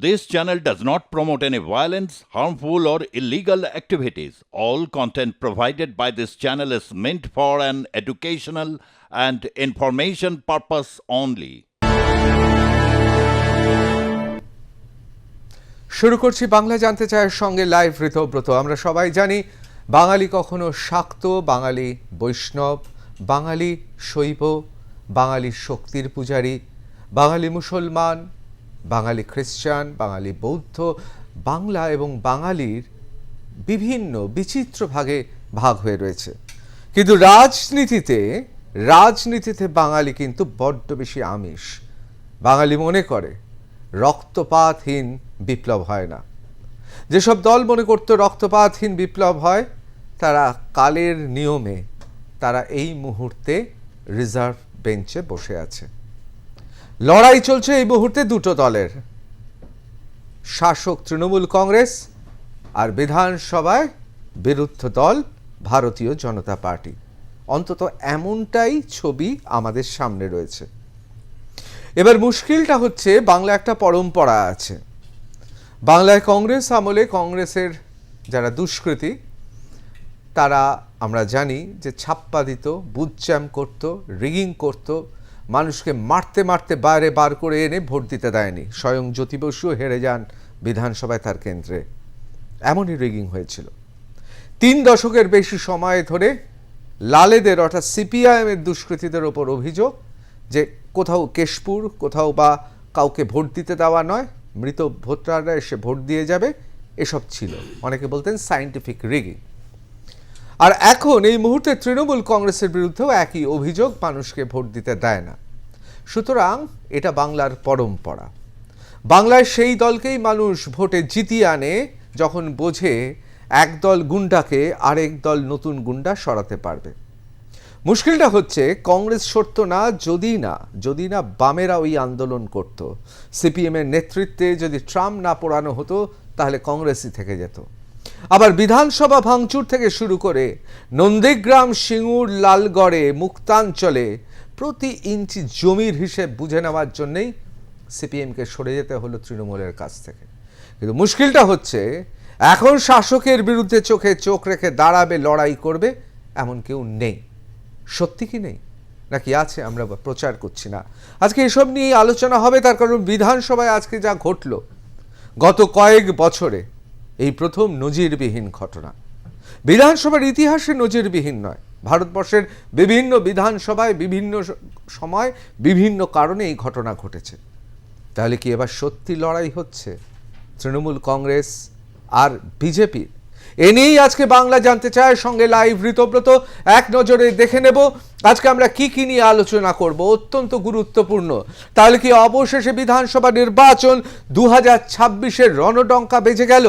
This channel does not promote any violence, harmful, or illegal activities. All content provided by this channel is meant for an educational and information purpose only. শুরু করছি বাংলা জানতে চায়ের সঙ্গে live Ritabrata. আমরা সবাই জানি বাঙালি কখনো শাক্ত, বাঙালি বৈষ্ণব, বাঙালি শৈব, বাঙালি শক্তির পূজারী, বাঙালি মুসলমান, বাঙালি খ্রিস্টান, বাঙালি বৌদ্ধ। বাংলা এবং বাঙালির বিভিন্ন বিচিত্র ভাগ হয়ে রয়েছে, কিন্তু রাজনীতিতে বাঙালি কিন্তু বড্ড বেশি আমিষ। বাঙালি মনে করে রক্তপাতহীন বিপ্লব হয় না। যেসব দল মনে করত রক্তপাতহীন বিপ্লব হয়, তারা কালের নিয়মে তারা এই মুহূর্তে রিজার্ভ বেঞ্চে বসে আছে। লড়াই চলছে এই মুহূর্তে দুটো দলের, শাসক তৃণমূল কংগ্রেস আর বিধানসভায় বিরুদ্ধ দল ভারতীয় জনতা পার্টি। অন্তত এমনটাই ছবি আমাদের সামনে রয়েছে। এবার মুশকিলটা হচ্ছে, বাংলা একটা পরম্পরা আছে। বাংলায় কংগ্রেস আমলে কংগ্রেসের যারা দুষ্কৃতী, তারা আমরা জানি যে ছাপ্পা দিত, বুথ জ্যাম করত, রিগিং করত, মানুষকে মারতে মারতে বাইরে বার করে এনে ভোট দিতে দেয়নি। স্বয়ং জ্যোতি বসুও হেরে যান বিধানসভায় তার কেন্দ্রে। এমনই রিগিং হয়েছিল। 3 দশকের বেশি সময় ধরে লালেদের অর্থাৎ সিপিআইএমের দুষ্কৃতীদের ওপর অভিযোগ যে কোথাও কেশপুর, কোথাও বা কাউকে ভোট দিতে দেওয়া নয়, মৃত ভোটাররা এসে ভোট দিয়ে যাবে, এসব ছিল। অনেকে বলতেন সায়েন্টিফিক রিগিং। আর এখন এই মুহূর্তে তৃণমূল কংগ্রেসের বিরুদ্ধেও একই অভিযোগ, মানুষকে ভোট দিতে দেয় না। সুতরাং এটা বাংলার পরম্পরা। বাংলায় সেই দলকেই মানুষ ভোটে জিতিয়ে আনে যখন বোঝে এক দল গুন্ডাকে আরেক দল নতুন গুন্ডা সরাতে পারবে। মুশকিলটা হচ্ছে, কংগ্রেস সরত না যদি না বামেরা ওই আন্দোলন করত। সিপিএমের নেতৃত্বে যদি ট্রাম না পোড়ানো হতো, তাহলে কংগ্রেসই থেকে যেত। আবার বিধানসভা ভাঙচুর থেকে শুরু করে নন্দীগ্রাম, সিঙ্গুর, লালগড়ে, মুক্তাঞ্চলে প্রতি ইঞ্চি জমির হিসেব বুঝে নেওয়ার জন্যেই সিপিএমকে সরে যেতে হলো তৃণমূলের কাছ থেকে। কিন্তু মুশকিলটা হচ্ছে, এখন শাসকের বিরুদ্ধে চোখে চোখ রেখে দাঁড়াবে, লড়াই করবে, এমন কেউ নেই। সত্যি কি নেই, নাকি আছে, আমরা প্রচার করছি না। আজকে এসব নিয়ে আলোচনা হবে। তার কারণ বিধানসভায় আজকে যা ঘটল, গত কয়েক বছরে এই প্রথম নজিরবিহীন ঘটনা। বিধানসভার ইতিহাসে নজিরবিহীন নয়। ভারতবর্ষের বিভিন্ন বিধানসভায় বিভিন্ন সময় বিভিন্ন কারণে এই ঘটনা ঘটেছে। তাহলে কি এবার সত্যি লড়াই হচ্ছে তৃণমূল কংগ্রেস আর বিজেপির? এ নিয়েই আজকে বাংলা জানতে চায় সঙ্গে লাইভ ঋতব্রত। এক নজরে দেখে নেব আজকে আমরা কি নিয়ে আলোচনা করব, অত্যন্ত গুরুত্বপূর্ণ। তাহলে কি অবশেষে বিধানসভা নির্বাচন 2026-এর রণডঙ্কা বেজে গেল?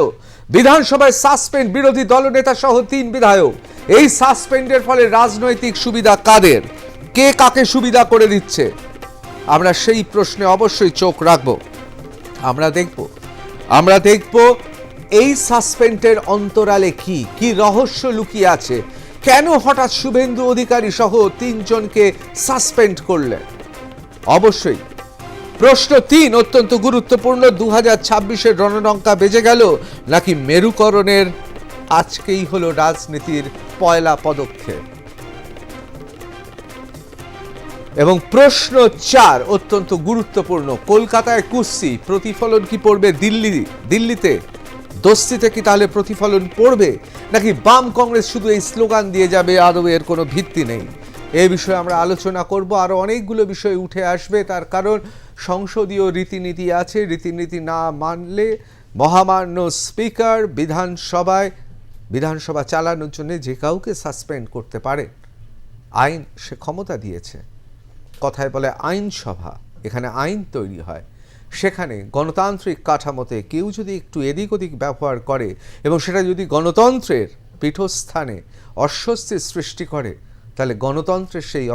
বিধানসভায় সাসপেন্ড বিরোধী দলনেতা সহ 3 বিধায়ক। এই সাসপেন্ডের ফলে রাজনৈতিক সুবিধা কাদের? কে কাকে সুবিধা করে দিচ্ছে? আমরা সেই প্রশ্নে অবশ্যই চোখ রাখব। আমরা দেখব এই সাসপেন্ডের অন্তরালে কি রহস্য লুকিয়ে আছে। কেন হঠাৎ শুভেন্দু অধিকারী সহ 3 জনকে সাসপেন্ড করলেন? অবশ্যই প্রশ্ন 3 অত্যন্ত গুরুত্বপূর্ণ। 2026-এর রণডঙ্কা বেজে গেল, নাকি মেরুকরণের আজকেই হলো রাজনীতির পয়লা পদক্ষেপ? এবং প্রশ্ন 4 অত্যন্ত গুরুত্বপূর্ণ। কলকাতায় কুস্তি, প্রতিফলন কি পড়বে দিল্লিতে? দস্তিতে কি তাহলে প্রতিফলন পড়বে, নাকি বাম কংগ্রেস শুধু এই স্লোগান দিয়ে যাবে, আদৌ এর কোনো ভিত্তি নেই? এই বিষয়ে আমরা আলোচনা করব। আরও অনেকগুলো বিষয় উঠে আসবে। তার কারণ সংসদীয় রীতিনীতি আছে। রীতিনীতি না মানলে মহামান্য স্পিকার বিধানসভা চালানোর জন্য যে কাউকে সাসপেন্ড করতে পারে। আইন সে ক্ষমতা দিয়েছে। কথায় বলে আইনসভা, এখানে আইন তৈরি হয়। সেখানে গণতান্ত্রিক কাঠামোতে কেউ যদি একটু এদিক ওদিক ব্যবহার করে এবং সেটা যদি গণতন্ত্রের পীঠস্থানে অস্বস্তি সৃষ্টি করে, তাহলে গণতন্ত্রের সেই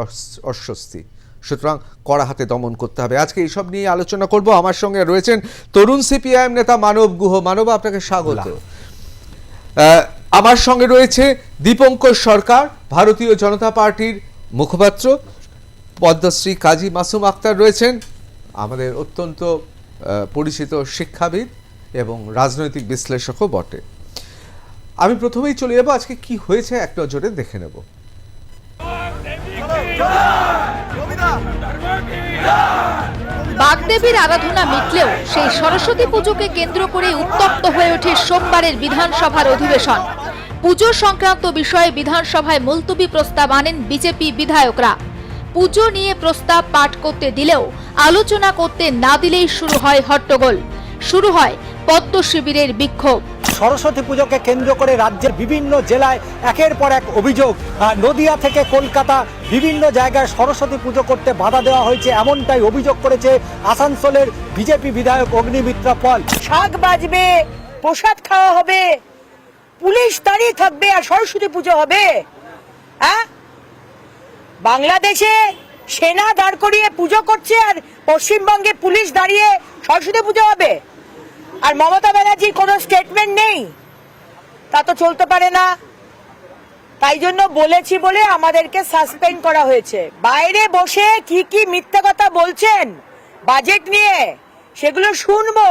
অস্বস্তি সুতরাং কড়া হাতে দমন করতে হবে। আজকে এইসব নিয়ে আলোচনা করব। আমার সঙ্গে রয়েছেন তরুণ সিপিআইএম নেতা মানব গুহ। মানব, আপনাকে স্বাগত। আমার সঙ্গে রয়েছে দীপঙ্কর সরকার, ভারতীয় জনতা পার্টির মুখপাত্র। পদ্মশ্রী কাজী মাসুম আক্তার রয়েছেন, আমাদের অত্যন্ত পরিচিত শিক্ষাবিদ এবং রাজনৈতিক বিশ্লেষকও বটে। আমি প্রথমেই চলে যাব আজকে কি হয়েছে এক নজরে দেখে নেব। বাগদেবীর আরাধনা মিটলেও সেই সরস্বতী পুজোকে কেন্দ্র করে উত্তপ্ত হয়ে ওঠে সোমবারের বিধানসভার অধিবেশন। পুজো সংক্রান্ত বিষয়ে বিধানসভায় মুলতবি প্রস্তাব আনেন বিজেপি বিধায়করা। পুজো নিয়ে প্রস্তাব পাঠ করতে দিলেও আলোচনা করতে না দিলেই শুরু হয় হট্টগোল, শুরু হয় পদ্ম শিবিরের বিক্ষোভ। সরস্বতী পুজোকে কেন্দ্র করে রাজ্যের বিভিন্ন জেলায় একের পর এক অভিযোগ। নদিয়া থেকে কলকাতা বিভিন্ন জায়গায় সরস্বতী পুজো করতে বাধা দেওয়া হয়েছে, এমনটাই অভিযোগ করেছে আসানসোলের বিজেপি বিধায়ক অগ্নিমিত্রা পাল। শাক বাজবে, প্রসাদ খাওয়া হবে, পুলিশ দাঁড়িয়ে থাকবে আর সরস্বতী পুজো হবে? হ্যাঁ, বাংলাদেশে সেনা দাঁড় করিয়ে পুজো করছে আর পশ্চিমবঙ্গে পুলিশ দাঁড়িয়ে সরস্বতী পুজো হবে? আর মমতা ব্যানার্জির কোনো স্টেটমেন্ট নেই? তা তো চলতে পারে না। তাই জন্য বলেছি বলে আমাদেরকে সাসপেন্ড করা হয়েছে। বাইরে বসে কি কি মিথ্যা কথা বলছেন বাজেট নিয়ে, সেগুলো শুনবো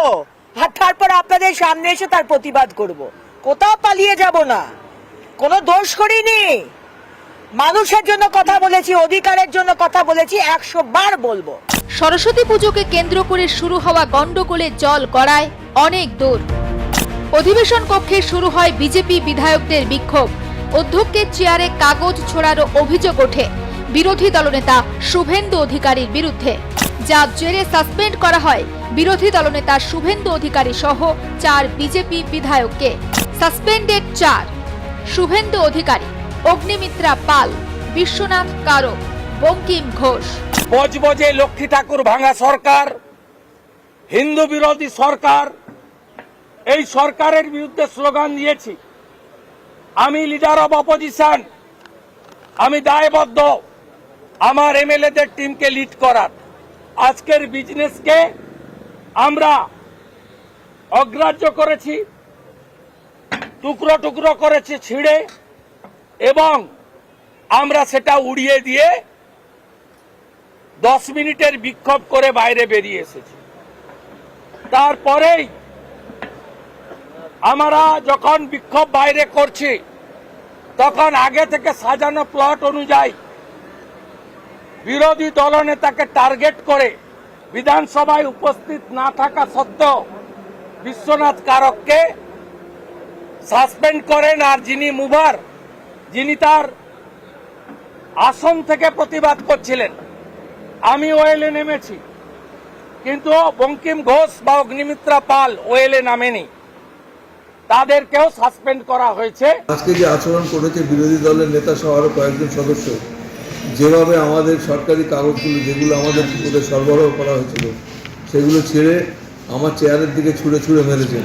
আর তারপর আপনাদের সামনে এসে তার প্রতিবাদ করব। কোথাও পালিয়ে যাব না, কোনো দোষ করিনি। মানুষের জন্য কথা বলেছি, অধিকারের জন্য কথা বলেছি, 100 বার বলবো। সরস্বতী পুজোকে কেন্দ্র করে শুরু হওয়া গন্ডগোলে জল গড়ায় অনেক দূর। অধিবেশন কক্ষে শুরু হয় বিজেপি বিধায়কদের বিক্ষোভ। অধ্যক্ষের চেয়ারে কাগজ ছোড়ারও অভিযোগ ওঠে বিরোধী দলনেতা শুভেন্দু অধিকারীর বিরুদ্ধে, যার জেরে সাসপেন্ড করা হয় বিরোধী দলনেতা শুভেন্দু অধিকারী সহ 4 বিজেপি বিধায়ককে। সাসপেন্ডেড 4: শুভেন্দু অধিকারী, অগ্নিমিত্রা পাল, বিশ্বনাথ কারক, বঙ্কিম ঘোষ। বজবজে লক্ষ্মী ঠাকুর ভাঙা সরকার, হিন্দু বিরোধী সরকার, এই সরকারের বিরুদ্ধে স্লোগান দিয়েছি। আমি লিডার অব অপোজিশন, আমি দায়বদ্ধ আমার এমএলএদের টিমকে লিড করার। আজকের বিজনেসকে আমরা অগ্রাহ্য করেছি, টুকরো টুকরো করেছি ছিঁড়ে, এবং আমরা সেটা উড়িয়ে দিয়ে 10 মিনিটের বিক্ষোভ করে বাইরে বেরিয়ে এসেছি। তারপরেই আমরা যখন বিক্ষোভ বাইরে করছি, তখন আগে থেকে সাজানো প্লট অনুযায়ী বিরোধী দলনেতাকে টার্গেট করে বিধানসভায় উপস্থিত না থাকা সত্ত্বেও বিশ্বনাথ কারককে সাসপেন্ড করেন। আর যিনি মুভার, যিনি তার আসন থেকে প্রতিবাদ করছিলেন, আমি ওয়েলে নেমেছি, কিন্তু বঙ্কিম ঘোষ বা অগ্নিমিত্রা পাল ওয়েলে নামেনি, তাদেরকেও সাসপেন্ড করা হয়েছে। আজকে যে আচরণ করেছে বিরোধী দলের নেতা সহ আরো কয়েকজন সদস্য, যেভাবে আমাদের সরকারি কাগজগুলো যেগুলো আমাদের ওদের সরবরাহ করা হয়েছিল সেগুলো ছেড়ে আমার চেয়ারের দিকে ছুঁড়ে ছুঁড়ে মেরেছেন,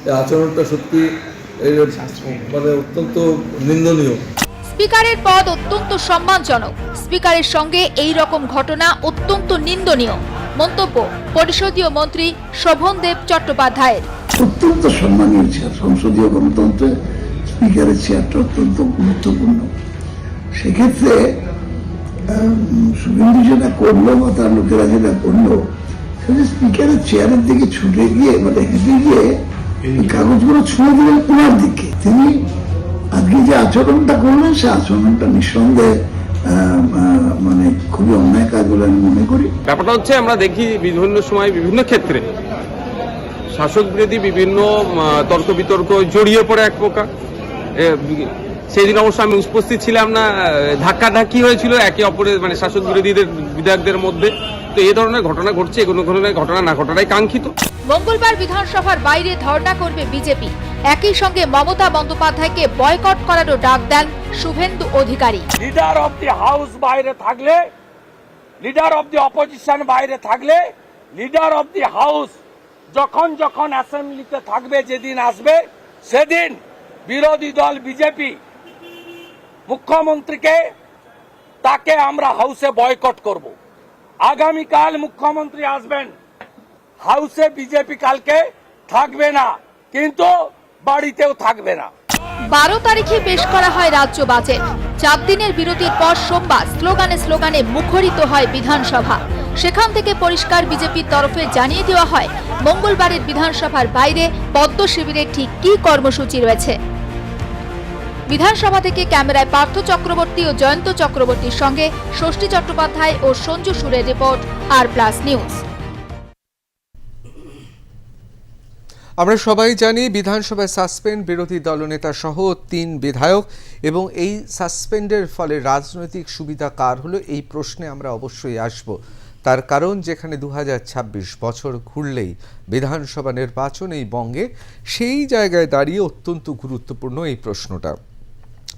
এই আচরণটা সত্যি মানে অত্যন্ত নিন্দনীয়। স্পিকারের পদ অত্যন্ত সম্মানজনক, স্পিকারের সঙ্গে এই রকম ঘটনা অত্যন্ত নিন্দনীয় মন্তব্য পরিষদীয় মন্ত্রী শোভনদেব চট্টোপাধ্যায়ের। অত্যন্ত সম্মানীয় চেয়ার, সংসদীয় গণতন্ত্রে স্পিকারের চেয়ারটা অত্যন্ত গুরুত্বপূর্ণ। সেক্ষেত্রে শুভেন্দু যেটা করলো বা তার লোকেরা যেটা করলো, সেটা স্পিকারের চেয়ারের দিকে ছুটে গিয়ে মানে হেঁটে গিয়ে কাগজগুলো ছুঁড়ে দিলেন ওনার দিকে। তিনি আজকে যে আচরণটা করলেন, সে আচরণটা নিঃসন্দেহে মানে খুবই অন্যায় কাজ বলে আমি মনে করি। ব্যাপারটা হচ্ছে আমরা দেখি বিভিন্ন সময় বিভিন্ন ক্ষেত্রে শাসক বিরোধী বিভিন্ন তর্ক বিতর্ক জড়িয়ে পড়ে এক প্রকার। সেই দিন অবশ্য আমি উপস্থিত ছিলাম না, ধাক্কাধাক্কি হয়েছিল একে অপরের মানে শাসক বিরোধীদের বিধায়কদের মধ্যে। তো এই ধরনের ঘটনা ঘটছে, কোনো ধরনের ঘটনা না ঘটাটাই কাঙ্ক্ষিত। মঙ্গলবার বিধানসভার বাইরে ধর্ণা করবে বিজেপি। একই সঙ্গে মমতা বন্দ্যোপাধ্যায়কে বয়কট করারও ডাক দেন Suvendu Adhikari. Leader of the house বাইরে থাকলে, লিডার অব দি অপোজিশন বাইরে থাকলে, লিডার অব দি হাউস যখন যখন অ্যাসেম্বলিতে থাকবে, যেদিন আসবে সেদিন বিরোধী দল বিজেপি মুখ্যমন্ত্রীকে তাকে আমরা হাউসে বয়কট করব। আগামীকাল মুখ্যমন্ত্রী আসবেন, হাউসে বিজেপি কালকে থাকবে না, কিন্তু বাড়িতেও থাকবে না। 12 তারিখে পেশ করা হয় রাজ্য বাজেট। 4 দিনের বিরতির পর সোমবার স্লোগানে স্লোগানে মুখরিত হয় বিধানসভা। সেখান থেকে পরিষ্কার বিজেপির তরফে জানিয়ে দেওয়া হয় মঙ্গলবারের বিধানসভার বাইরে পদ্ম শিবিরে ঠিক কী কর্মসূচি রয়েছে। বিধানসভা থেকে ক্যামেরায় পার্থ চক্রবর্তী ও জয়ন্ত চক্রবর্তীর সঙ্গে ষষ্ঠী চট্টোপাধ্যায় ও সঞ্জু সুরের রিপোর্ট আর+ নিউজ। আমরা সবাই জানি বিধানসভায় সাসপেন্ড বিরোধী দলনেতা সহ 3 বিধায়ক, এবং এই সাসপেন্ডের ফলে রাজনৈতিক সুবিধা কার হলো এই প্রশ্নে আমরা অবশ্যই আসব। তার কারণ যেখানে 2026 বছর ঘুরলেই বিধানসভা নির্বাচন এই বঙ্গে, সেই জায়গায় দাঁড়িয়ে অত্যন্ত গুরুত্বপূর্ণ এই প্রশ্নটা।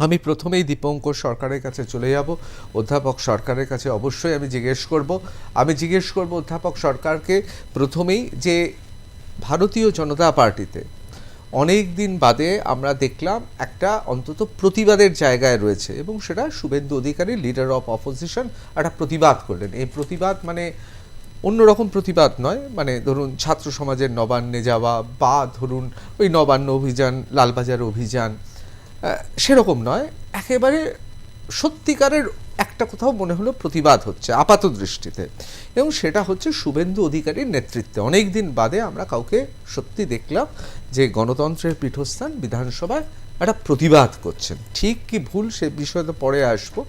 আমি প্রথমেই দীপঙ্কর সরকারের কাছে চলে যাব। অধ্যাপক সরকারের কাছে অবশ্যই আমি জিজ্ঞেস করব অধ্যাপক সরকারকে প্রথমেই যে ভারতীয় জনতা পার্টিতে অনেক দিন বাদে আমরা দেখলাম একটা অন্তত প্রতিবাদের জায়গায় রয়েছে, এবং সেটা Suvendu Adhikari leader of opposition একটা প্রতিবাদ করলেন। এই প্রতিবাদ মানে অন্যরকম প্রতিবাদ নয়, মানে ধরুন ছাত্র সমাজের নবান্নে যাওয়া বা ধরুন ওই নবান্ন অভিযান, লালবাজার অভিযান, সেরকম নয়, একেবারে সত্যিকারের একটা কোথাও মনে হলো প্রতিবাদ হচ্ছে আপাত দৃষ্টিতে, এবং সেটা হচ্ছে শুভেন্দু অধিকারীর নেতৃত্বে। অনেক দিন বাদে আমরা কাউকে সত্যি দেখলাম যে গণতন্ত্রের পীঠস্থান বিধানসভায় একটা প্রতিবাদ করছেন। ঠিক কি ভুল সে বিষয়ে তো পরে আসবো,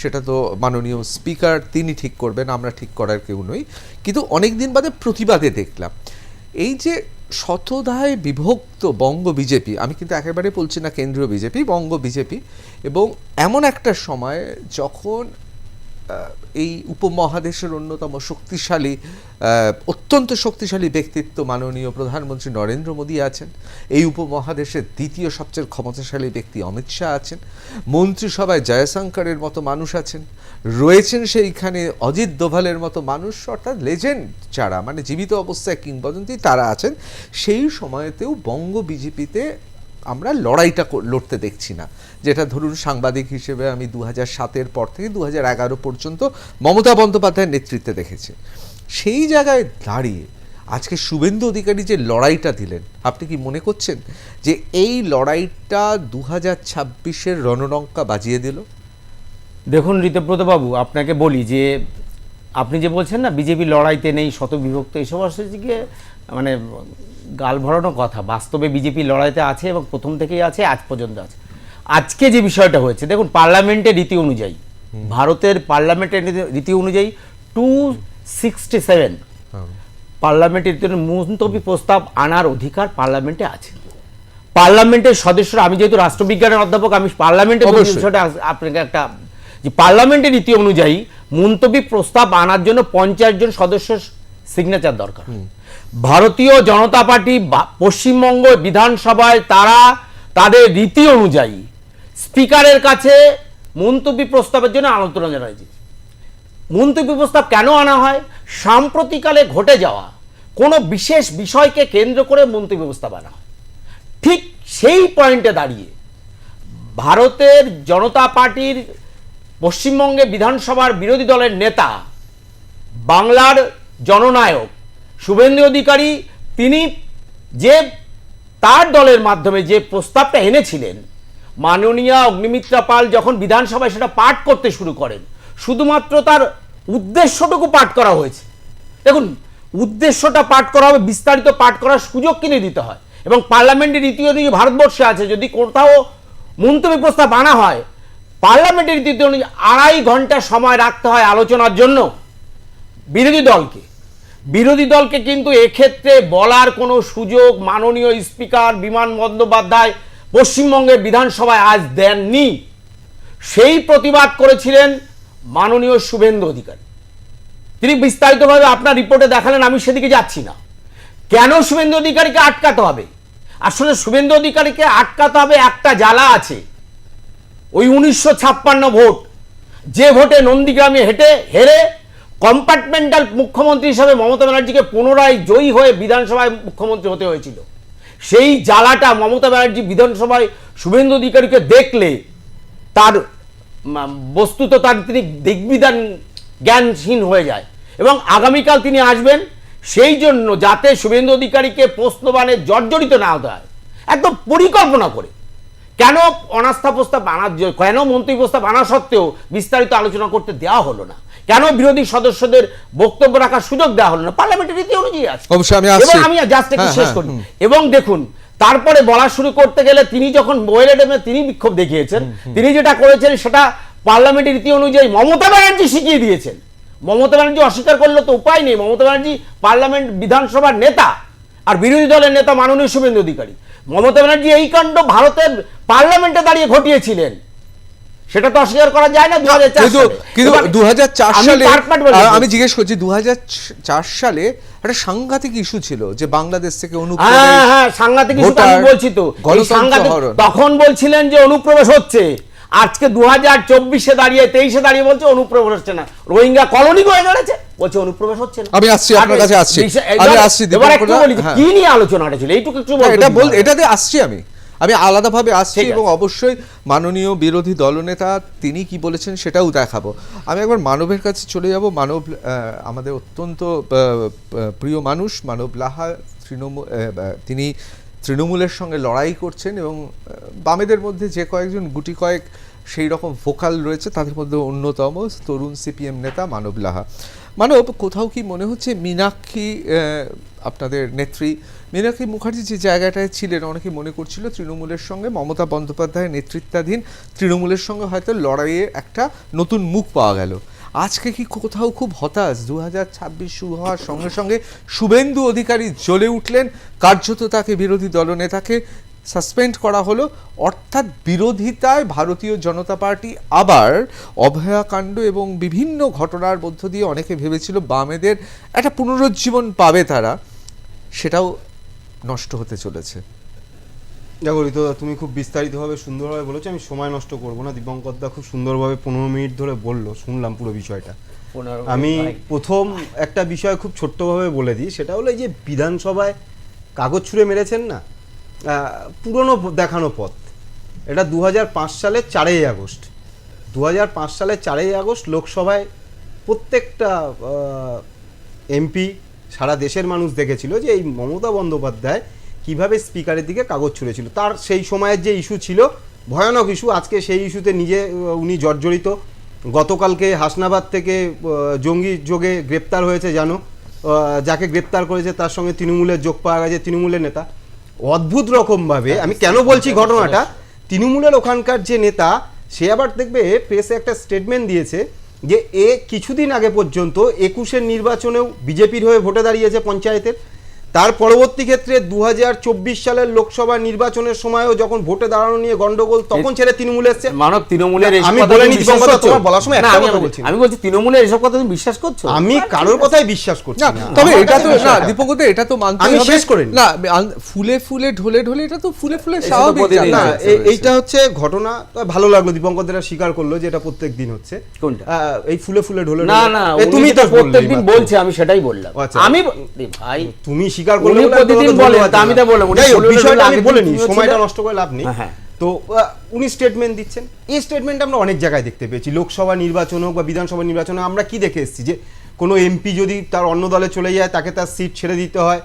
সেটা তো মাননীয় স্পিকার তিনি ঠিক করবেন, আমরা ঠিক করার কেউ নই, কিন্তু অনেক দিন বাদে প্রতিবাদে দেখলাম এই যে শতধায় বিভক্ত বঙ্গ বিজেপি, আমি কিন্তু একেবারে বলছি না কেন্দ্রীয় বিজেপি, বঙ্গ বিজেপি, এবং এমন একটা সময় যখন এই উপমহাদেশের অন্যতম শক্তিশালী, অত্যন্ত শক্তিশালী ব্যক্তিত্ব মাননীয় প্রধানমন্ত্রী নরেন্দ্র মোদী আছেন, এই উপমহাদেশের দ্বিতীয় সবচেয়ে ক্ষমতাশালী ব্যক্তি অমিত শাহ আছেন, মন্ত্রিসভায় জয়শঙ্করের মতো মানুষ আছেন, রয়েছেন সেইখানে অজিত দোভালের মতো মানুষ, অর্থাৎ লেজেন্ড যারা, মানে জীবিত অবস্থায় কিংবদন্তি তারা আছেন। সেই সময়তেও বঙ্গ বিজেপিতে আমরা লড়াইটা লড়তে দেখছি না, যেটা ধরুন সাংবাদিক হিসেবে আমি 2007-এর পর থেকে 2011 পর্যন্ত মমতা বন্দ্যোপাধ্যায়ের নেতৃত্বে দেখেছি। সেই জায়গায় দাঁড়িয়ে আজকে শুভেন্দু অধিকারী যে লড়াইটা দিলেন, আপনি কি মনে করছেন যে এই লড়াইটা 2026-এর রণডঙ্কা বাজিয়ে দিল? দেখুন ঋতব্রতবাবু, আপনাকে বলি যে আপনি যে বলছেন না বিজেপি লড়াইতে নেই, শতবিভক্ত, এইসব আসলে গিয়ে মানে গাল ভরানো কথা। বাস্তবে বিজেপি লড়াইতে আছে এবং প্রথম থেকেই আছে, আজ পর্যন্ত আছে। আজকে যে বিষয়টা হয়েছে, দেখুন পার্লামেন্টের রীতি অনুযায়ী, ভারতের পার্লামেন্টের রীতি অনুযায়ী 267 পার্লামেন্টের রীতি মুলতবি প্রস্তাব আনার অধিকার পার্লামেন্টে আছে। পার্লামেন্টের সদস্যরা, আমি যেহেতু রাষ্ট্রবিজ্ঞানের অধ্যাপক, আমি পার্লামেন্টের বিষয়টা আপনাকে একটা, যে পার্লামেন্টের রীতি অনুযায়ী মুলতবি প্রস্তাব আনার জন্য 50 জন সদস্যের সিগনেচার দরকার। ভারতীয় জনতা পার্টি পশ্চিমবঙ্গ বিধানসভায় তারা তাদের রীতি অনুযায়ী স্পিকারের কাছে মুলতবি প্রস্তাবের জন্য আলোচনা জানাইছে। মুলতবি প্রস্তাব কেন আনা হয়? সাম্প্রতিককালে ঘটে যাওয়া কোনো বিশেষ বিষয়কে কেন্দ্র করে মুলতবি প্রস্তাব আনা হয়। ঠিক সেই পয়েন্টে দাঁড়িয়ে ভারতের জনতা পার্টির পশ্চিমবঙ্গে বিধানসভার বিরোধী দলের নেতা, বাংলার জননায়ক শুভেন্দু অধিকারী, তিনি যে তার দলের মাধ্যমে যে প্রস্তাবটা এনেছিলেন, মাননীয়া অগ্নিমিত্রা পাল যখন বিধানসভায় সেটা পাঠ করতে শুরু করেন, শুধুমাত্র তার উদ্দেশ্যটুকু পাঠ করা হয়েছে। দেখুন, উদ্দেশ্যটা পাঠ করা হবে, বিস্তারিত পাঠ করার সুযোগ কিনে দিতে হয়, এবং পার্লামেন্টের রীতি অনুযায়ী ভারতবর্ষে আছে যদি কোথাও মুলতবি প্রস্তাব আনা হয়, পার্লামেন্টের রীতি অনুযায়ী 2.5 ঘন্টা সময় রাখতে হয় আলোচনার জন্য বিরোধী দলকে কিন্তু এক্ষেত্রে বলার কোনো সুযোগ মাননীয় স্পিকার বিমান বন্দ্যোপাধ্যায় পশ্চিমবঙ্গের বিধানসভায় আজ দেননি। সেই প্রতিবাদ করেছিলেন মাননীয় শুভেন্দু অধিকারী। তিনি বিস্তারিতভাবে আপনার রিপোর্টে দেখালেন, আমি সেদিকে যাচ্ছি না। কেন শুভেন্দু অধিকারীকে আটকাতে হবে? আসলে শুভেন্দু অধিকারীকে আটকাতে হবে, একটা জ্বালা আছে, ওই 1956 ভোট, যে ভোটে নন্দীগ্রামে হেরে কম্পার্টমেন্টাল মুখ্যমন্ত্রী হিসাবে মমতা ব্যানার্জিকে পুনরায় জয়ী হয়ে বিধানসভায় মুখ্যমন্ত্রী হতে হয়েছিল। সেই জ্বালাটা মমতা ব্যানার্জি বিধানসভায় শুভেন্দু অধিকারীকে দেখলে তার বস্তুত তিনি দিগ্বিধান জ্ঞানহীন হয়ে যায়, এবং আগামীকাল তিনি আসবেন সেই জন্য যাতে শুভেন্দু অধিকারীকে প্রশ্নবাণে জর্জরিত না হতে হয়, একদম পরিকল্পনা করে। কেন অনাস্থা প্রস্তাব আনার, কেন মন্ত্রী প্রস্তাব আনা সত্ত্বেও বিস্তারিত আলোচনা করতে দেওয়া হলো না? কেন বিরোধী সদস্যদের বক্তব্য রাখার সুযোগ দেওয়া হলো না? পার্লামেন্টের রীতি অনুযায়ী আছে। অবশ্যই আমি আসছি। এবং আমি জাস্ট একটু শেষ করি। এবং দেখুন, তারপরে বলা শুরু করতে গেলে তিনি যখন মোয়েলেডেমে তিনি বিক্ষোভ দেখিয়েছেন, তিনি যেটা করেছেন সেটা পার্লামেন্টের রীতি অনুযায়ী মমতা ব্যানার্জি শিখিয়ে দিয়েছেন। মমতা ব্যানার্জি অস্বীকার করলে তো উপায় নেই। মমতা ব্যানার্জি পার্লামেন্ট বিধানসভার নেতা, আর বিরোধী দলের নেতা মাননীয় শুভেন্দু অধিকারী। মমতা ব্যানার্জি এই কাণ্ড ভারতের পার্লামেন্টে দাঁড়িয়ে ঘটিয়েছিলেন, সেটা তো অস্বীকার করা যায় না। 2004 সালে, কিন্তু 2004 সালে আমি আমি জিজ্ঞেস করছি, 2004 সালে একটা সাংঘাতিক ইস্যু ছিল যে বাংলাদেশ থেকে সাংঘাতিক ইস্যু আমি বলছি তো, এই সাংঘাতিক তখন বলছিলেন যে অনুপ্রবেশ হচ্ছে। আজকে 2024-এ দাঁড়িয়ে 23-এ দাঁড়িয়ে বলছে অনুপ্রবেশ হচ্ছে না, রোহিঙ্গা কলোনি হয়ে গেছে, বলছে অনুপ্রবেশ হচ্ছে না। আমি আসছি, আপনার কাছে আসছি। এবার একটু বলি কি নিয়ে আলোচনাটা ছিল, এইটুকু একটু এটাতে আসছি আমি আলাদাভাবে আসছি, এবং অবশ্যই মাননীয় বিরোধী দলনেতা তিনি কি বলেছেন সেটাও দেখাবো। আমি একবার মানবের কাছে চলে যাব। মানব আমাদের অত্যন্ত প্রিয় মানুষ, মানব লাহা, তিনি তৃণমূলের সঙ্গে লড়াই করছেন, এবং বামেদের মধ্যে যে কয়েকজন গুটি কয়েক সেই রকম ভোকাল রয়েছে তাদের মধ্যে অন্যতম তরুণ সিপিএম নেতা মানব লাহা। মানব, কোথাও কি মনে হচ্ছে মীনাক্ষী, আপনাদের নেত্রী মীনাক্ষী মুখার্জি যে জায়গাটায় ছিলেন, অনেকে মনে করছিল তৃণমূলের সঙ্গে মমতা বন্দ্যোপাধ্যায়ের নেতৃত্বাধীন তৃণমূলের সঙ্গে হয়তো লড়াইয়ে একটা নতুন মুখ পাওয়া গেল। আজকে কি কোথাও খুব হতাশ? 2026 শুরু হওয়ার সঙ্গে সঙ্গে শুভেন্দু অধিকারী জ্বলে উঠলেন, কার্যত তাকে বিরোধী দলনেতাকে সাসপেন্ড করা হলো, অর্থাৎ বিরোধিতায় ভারতীয় জনতা পার্টি আবার অভয়াকাণ্ড এবং বিভিন্ন ঘটনার মধ্য দিয়ে অনেকে ভেবেছিল বামেদের একটা পুনরুজ্জীবন পাবে তারা, সেটাও নষ্ট হতে চলেছে। দেখো ঋতু, তুমি খুব বিস্তারিতভাবে সুন্দরভাবে বলেছো, আমি সময় নষ্ট করবো না। দীপঙ্কর দা খুব সুন্দরভাবে 15 মিনিট ধরে বললো, শুনলাম পুরো বিষয়টা। আমি প্রথম একটা বিষয় খুব ছোট্টভাবে বলে দিই, সেটা হলো এই যে বিধানসভায় কাগজ ছুঁড়ে মেরেছেন না, পুরনো দেখানো পথ। এটা 2005 সালের 4ই আগস্ট। 2005 সালের 4ই আগস্ট লোকসভায় প্রত্যেকটা এমপি, সারা দেশের মানুষ দেখেছিল যে এই মমতা বন্দ্যোপাধ্যায় কিভাবে স্পিকারের দিকে কাগজ ছুঁড়েছিল। তার সেই সময়ের যে ইস্যু ছিল, ভয়ানক ইস্যু, আজকে সেই ইস্যুতে উনি জর্জরিত। গতকালকে হাসনাবাদ থেকে জঙ্গি যোগে গ্রেপ্তার হয়েছে, জানো, যাকে গ্রেপ্তার করেছে তার সঙ্গে তৃণমূলের যোগ পাওয়া গেছে, তৃণমূলের নেতা। অদ্ভুত রকমভাবে, আমি কেন বলছি ঘটনাটা, তৃণমূলের ওখানকার যে নেতা, সে আবার দেখবে প্রেসে একটা স্টেটমেন্ট দিয়েছে যে এ কিছুদিন আগে পর্যন্ত 21-এর নির্বাচনেও বিজেপির হয়ে ভোটে দাঁড়িয়েছে পঞ্চায়েতের। তার পরবর্তী ক্ষেত্রে 2024 সালের লোকসভা নির্বাচনের সময়ও যখন ভোটে দাঁড়ানো নিয়ে গন্ডগোল, তখন ছেড়ে তৃণমূলে এসেছে। মানব, তৃণমূলের আমি বলিনি তোমার বলার সময় একটা কথা বলছি, আমি বলছি তৃণমূলের এসব কথা তুমি বিশ্বাস করছো? আমি কারোর কথাই বিশ্বাস করছি না। তবে এটা তো না দীপঙ্কর, এটা তো মানতে হবে। আমি শেষ করি না, ফুলে ফুলে ঢলে ঢলে, এটা তো ফুলে ফুলে স্বাভাবিক। না, এইটা হচ্ছে ঘটনা। ভালো লাগলো দীপঙ্কর দা স্বীকার করলো যে এটা প্রত্যেক দিন হচ্ছে। কোনটা? এই ফুলে ফুলে ঢলে না না, তুমি তো প্রত্যেকদিন বলছে, আমি সেটাই বললাম। আমি ভাই, তুমি স্বীকার করলে প্রতিদিন বলে, আমি তো বললাম বিষয়টা আমি বলিনি, সময়টা নষ্ট করে লাভ নেই। তো উনি স্টেটমেন্ট দিচ্ছেন, এই স্টেটমেন্ট আমরা অনেক জায়গায় দেখতে পেয়েছি। লোকসভা নির্বাচন হোক বা বিধানসভা নির্বাচনে আমরা কি দেখে এসেছি, যে কোনো এমপি যদি তার অন্য দলে চলে যায় তাকে তার সিট ছেড়ে দিতে হয়,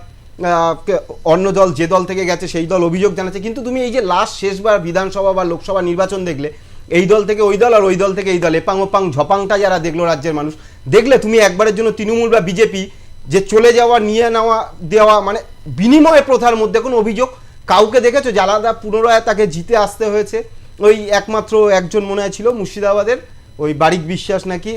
অন্য দল যে দল থেকে গেছে সেই দল অভিযোগ জানাচ্ছে। কিন্তু তুমি এই যে লাস্ট শেষবার বিধানসভা বা লোকসভা নির্বাচন দেখলে, এই দল থেকে ওই দল আর ওই দল থেকে এই দল, এপাং ওপাং ঝপাংটা যারা দেখলো রাজ্যের মানুষ, দেখলে তুমি একবারের জন্য তৃণমূল বা বিজেপি যে চলে যাওয়া, নিয়ে নেওয়া, দেওয়া, মানে বিনিময় প্রথার মধ্যে কোনো অভিযোগ কাউকে দেখেছো? আলাদা পুনরায় তাকে জিতে আসতে হয়েছে। ওই একমাত্র একজন মনে হয় ছিল মুর্শিদাবাদের, ওই বারিক বিশ্বাস নাকি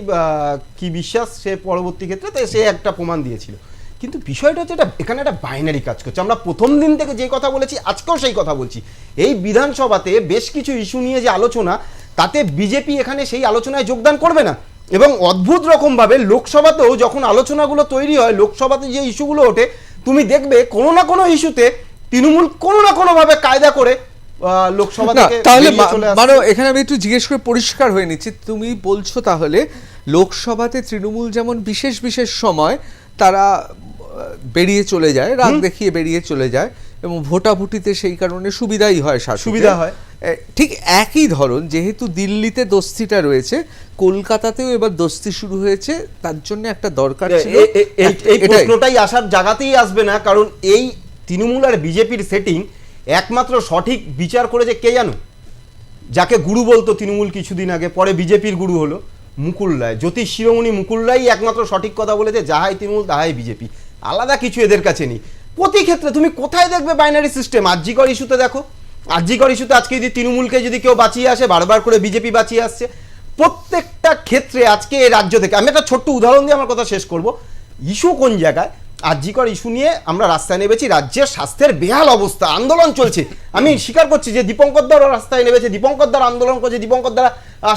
কি বিশ্বাস, সে পরবর্তী ক্ষেত্রে তাই সে একটা প্রমাণ দিয়েছিল। কিন্তু বিষয়টা হচ্ছে এটা, এখানে একটা বাইনারি কাজ করছে। আমরা প্রথম দিন থেকে যে কথা বলেছি, আজকেও সেই কথা বলছি। এই বিধানসভাতে বেশ কিছু ইস্যু নিয়ে যে আলোচনা, তাতে বিজেপি এখানে সেই আলোচনায় যোগদান করবে না। এবং অদ্ভুত রকমভাবে লোকসভাতেও যখন আলোচনাগুলো তৈরি হয়, লোকসভাতে যে ইস্যুগুলো ওঠে, তুমি দেখবে কোনো না কোনো ইস্যুতে তৃণমূল কোনো না কোনোভাবে কায়দা করে লোকসভা থেকে তাহলে মানে এখানে আমি একটু জিজ্ঞেস করে পরিষ্কার হয়ে নিচ্ছি, তুমি বলছো তাহলে লোকসভাতে তৃণমূল যেমন বিশেষ বিশেষ সময় তারা বেরিয়ে চলে যায়, রাগ দেখিয়ে বেরিয়ে চলে যায়, এবং ভোটাভুটিতে সেই কারণে সুবিধাই হয়, সুবিধা হয়। ঠিক একই ধরন, যেহেতু দিল্লিতে দস্তিটা রয়েছে, কলকাতাতেও এবার দস্তি শুরু হয়েছে, তার জন্য একটা দরকার ছিল। এই প্রশ্নটাই আসার জায়গাতেই আসবে না, কারণ এই তৃণমূল আর বিজেপির সেটিং একমাত্র সঠিক বিচার করেছে কে জানো? যাকে গুরু বলতো তৃণমূল কিছুদিন আগে, পরে বিজেপির গুরু হলো, মুকুল রায়, জ্যোতিষ শিরোমণি মুকুল রায় একমাত্র সঠিক কথা বলেছে, যাহাই তৃণমূল তাহাই বিজেপি, আলাদা কিছু এদের কাছে নেই। প্রতি ক্ষেত্রে তুমি কোথায় দেখবে বাইনারি সিস্টেম? আরজিকর ইস্যুতে দেখো, আরজিকর ইস্যুতে আজকে যদি তৃণমূলকে যদি কেউ বাঁচিয়ে আসে, বারবার করে বিজেপি বাঁচিয়ে আসছে। প্রত্যেকটা ক্ষেত্রে আজকে এই রাজ্য থেকে, আমি একটা ছোট্ট উদাহরণ দিয়ে আমার কথা শেষ করব। ইস্যু কোন জায়গায়? আরজিকর ইস্যু নিয়ে আমরা রাস্তায় নেমেছি, রাজ্যের স্বাস্থ্যের বেহাল অবস্থা, আন্দোলন চলছে। আমি স্বীকার করছি যে দীপঙ্কর দারও রাস্তায় নেমেছে, দীপঙ্কর দার আন্দোলন করেছে, দীপঙ্কর দ্বারা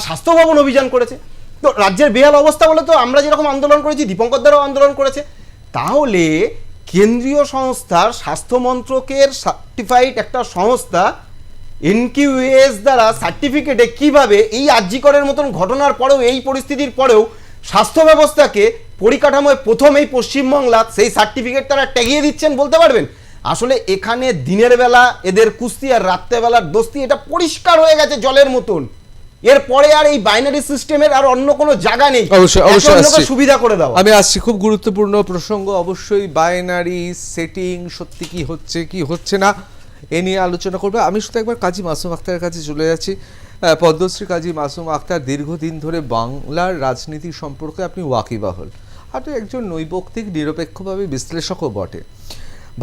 স্বাস্থ্য ভবন অভিযান করেছে। তো রাজ্যের বেহাল অবস্থা বলে তো আমরা যেরকম আন্দোলন করেছি, দীপঙ্কর দারও আন্দোলন করেছে। তাহলে কেন্দ্রীয় সংস্থার, স্বাস্থ্য মন্ত্রকের সার্টিফাইড একটা সংস্থা এনকিউএস দ্বারা সার্টিফিকেটে কিভাবে এই আরজিকরের মতন ঘটনার পরেও, এই পরিস্থিতির পরেও স্বাস্থ্য ব্যবস্থাকে পরিকাঠামোয় প্রথম এই পশ্চিমবাংলা সেই সার্টিফিকেট তারা ট্যাগিয়ে দিচ্ছেন বলতে পারবেন? আসলে এখানে দিনের বেলা এদের কুস্তি আর রাত্রেবেলার দোস্তি, এটা পরিষ্কার হয়ে গেছে জলের মতন। এরপরে আর এই বাইনারি সিস্টেমের আর অন্য কোনো জায়গা নেই, অবশ্যই সুবিধা করে দাও। আমি আসছি, খুব গুরুত্বপূর্ণ প্রসঙ্গ অবশ্যই, বাইনারি সেটিং সত্যি কি হচ্ছে কি হচ্ছে না এ নিয়ে আলোচনা করবে। আমি শুধু একবার কাজী মাসুম আক্তারের কাছে চলে যাচ্ছি। পদ্মশ্রী কাজী মাসুম আক্তার, দীর্ঘদিন ধরে বাংলার রাজনীতি সম্পর্কে আপনি ওয়াকিবহাল, আপনি একজন নৈবক্তিক নিরপেক্ষভাবে বিশ্লেষকও বটে।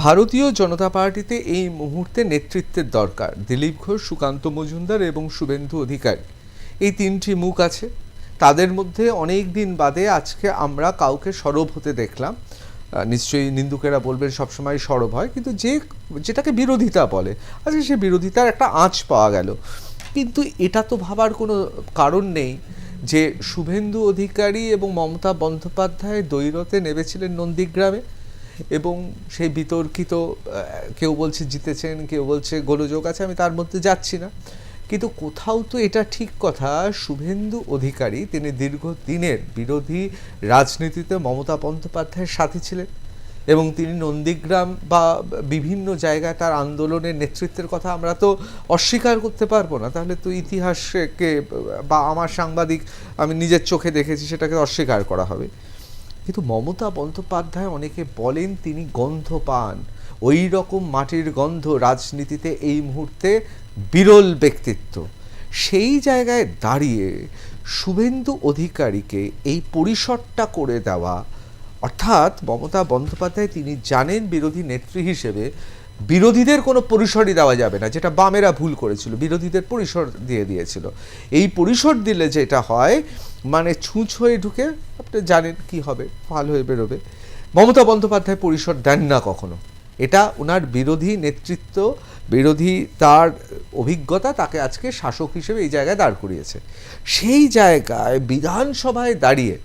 ভারতীয় জনতা পার্টিতে এই মুহূর্তে নেতৃত্বের দরকার। দিলীপ ঘোষ, সুকান্ত মজুমদার এবং শুভেন্দু অধিকারী, এই তিনটি মুখ আছে। তাদের মধ্যে অনেক দিন বাদে আজকে আমরা কাউকে সরব হতে দেখলাম। নিশ্চয়ই নিন্দুকেরা বলবেন সবসময় সরব হয়, কিন্তু যেটাকে বিরোধিতা বলে, আজকে সে বিরোধিতার একটা আঁচ পাওয়া গেল। কিন্তু এটা তো ভাবার কোনো কারণ নেই যে শুভেন্দু অধিকারী এবং মমতা বন্দ্যোপাধ্যায় দ্বৈরথে নেমেছিলেন নন্দীগ্রামে, এবং সেই বিতর্কিত, কেউ বলছে জিতেছেন, কেউ বলছে গোলযোগ আছে, আমি তার মধ্যে যাচ্ছি না। কিন্তু কোথাও তো এটা ঠিক কথা, শুভেন্দু অধিকারী তিনি দীর্ঘদিনের বিরোধী রাজনীতিতে মমতা বন্দ্যোপাধ্যায়ের সাথী ছিলেন, এবং তিনি নন্দীগ্রাম বা বিভিন্ন জায়গায় তার আন্দোলনের নেতৃত্বের কথা আমরা তো অস্বীকার করতে পারবো না। তাহলে তো ইতিহাসকে বা আমার সাংবাদিক, আমি নিজের চোখে দেখেছি, সেটাকে অস্বীকার করা হবে। কিন্তু মমতা বন্দ্যোপাধ্যায়, অনেকে বলেন তিনি গন্ধ পান, ওই রকম মাটির গন্ধ রাজনীতিতে এই মুহূর্তে বিরল ব্যক্তিত্ব। সেই জায়গায় দাঁড়িয়ে শুভেন্দু অধিকারীকে এই পরিসরটা করে দেওয়া, অর্থাৎ মমতা বন্দ্যোপাধ্যায় তিনি জানেন বিরোধী নেত্রী হিসেবে বিরোধীদের কোনো পরিসরই দেওয়া যাবে না, যেটা বামেরা ভুল করেছিল, বিরোধীদের পরিসর দিয়ে দিয়েছিল। এই পরিসর দিলে যেটা হয়, মানে ছুঁচ হয়ে ঢুকে আপনি জানেন কি হবে, ভালো হয়ে বেরোবে। মমতা বন্দ্যোপাধ্যায় পরিসর দেন না কখনো, এটা ওনার বিরোধী নেতৃত্ব, বিরোধী তার অভিজ্ঞতা তাকে আজকে শাসক হিসেবে এই জায়গায় দাঁড় করিয়েছে। সেই জায়গায় বিধানসভায় দাঁড়িয়ে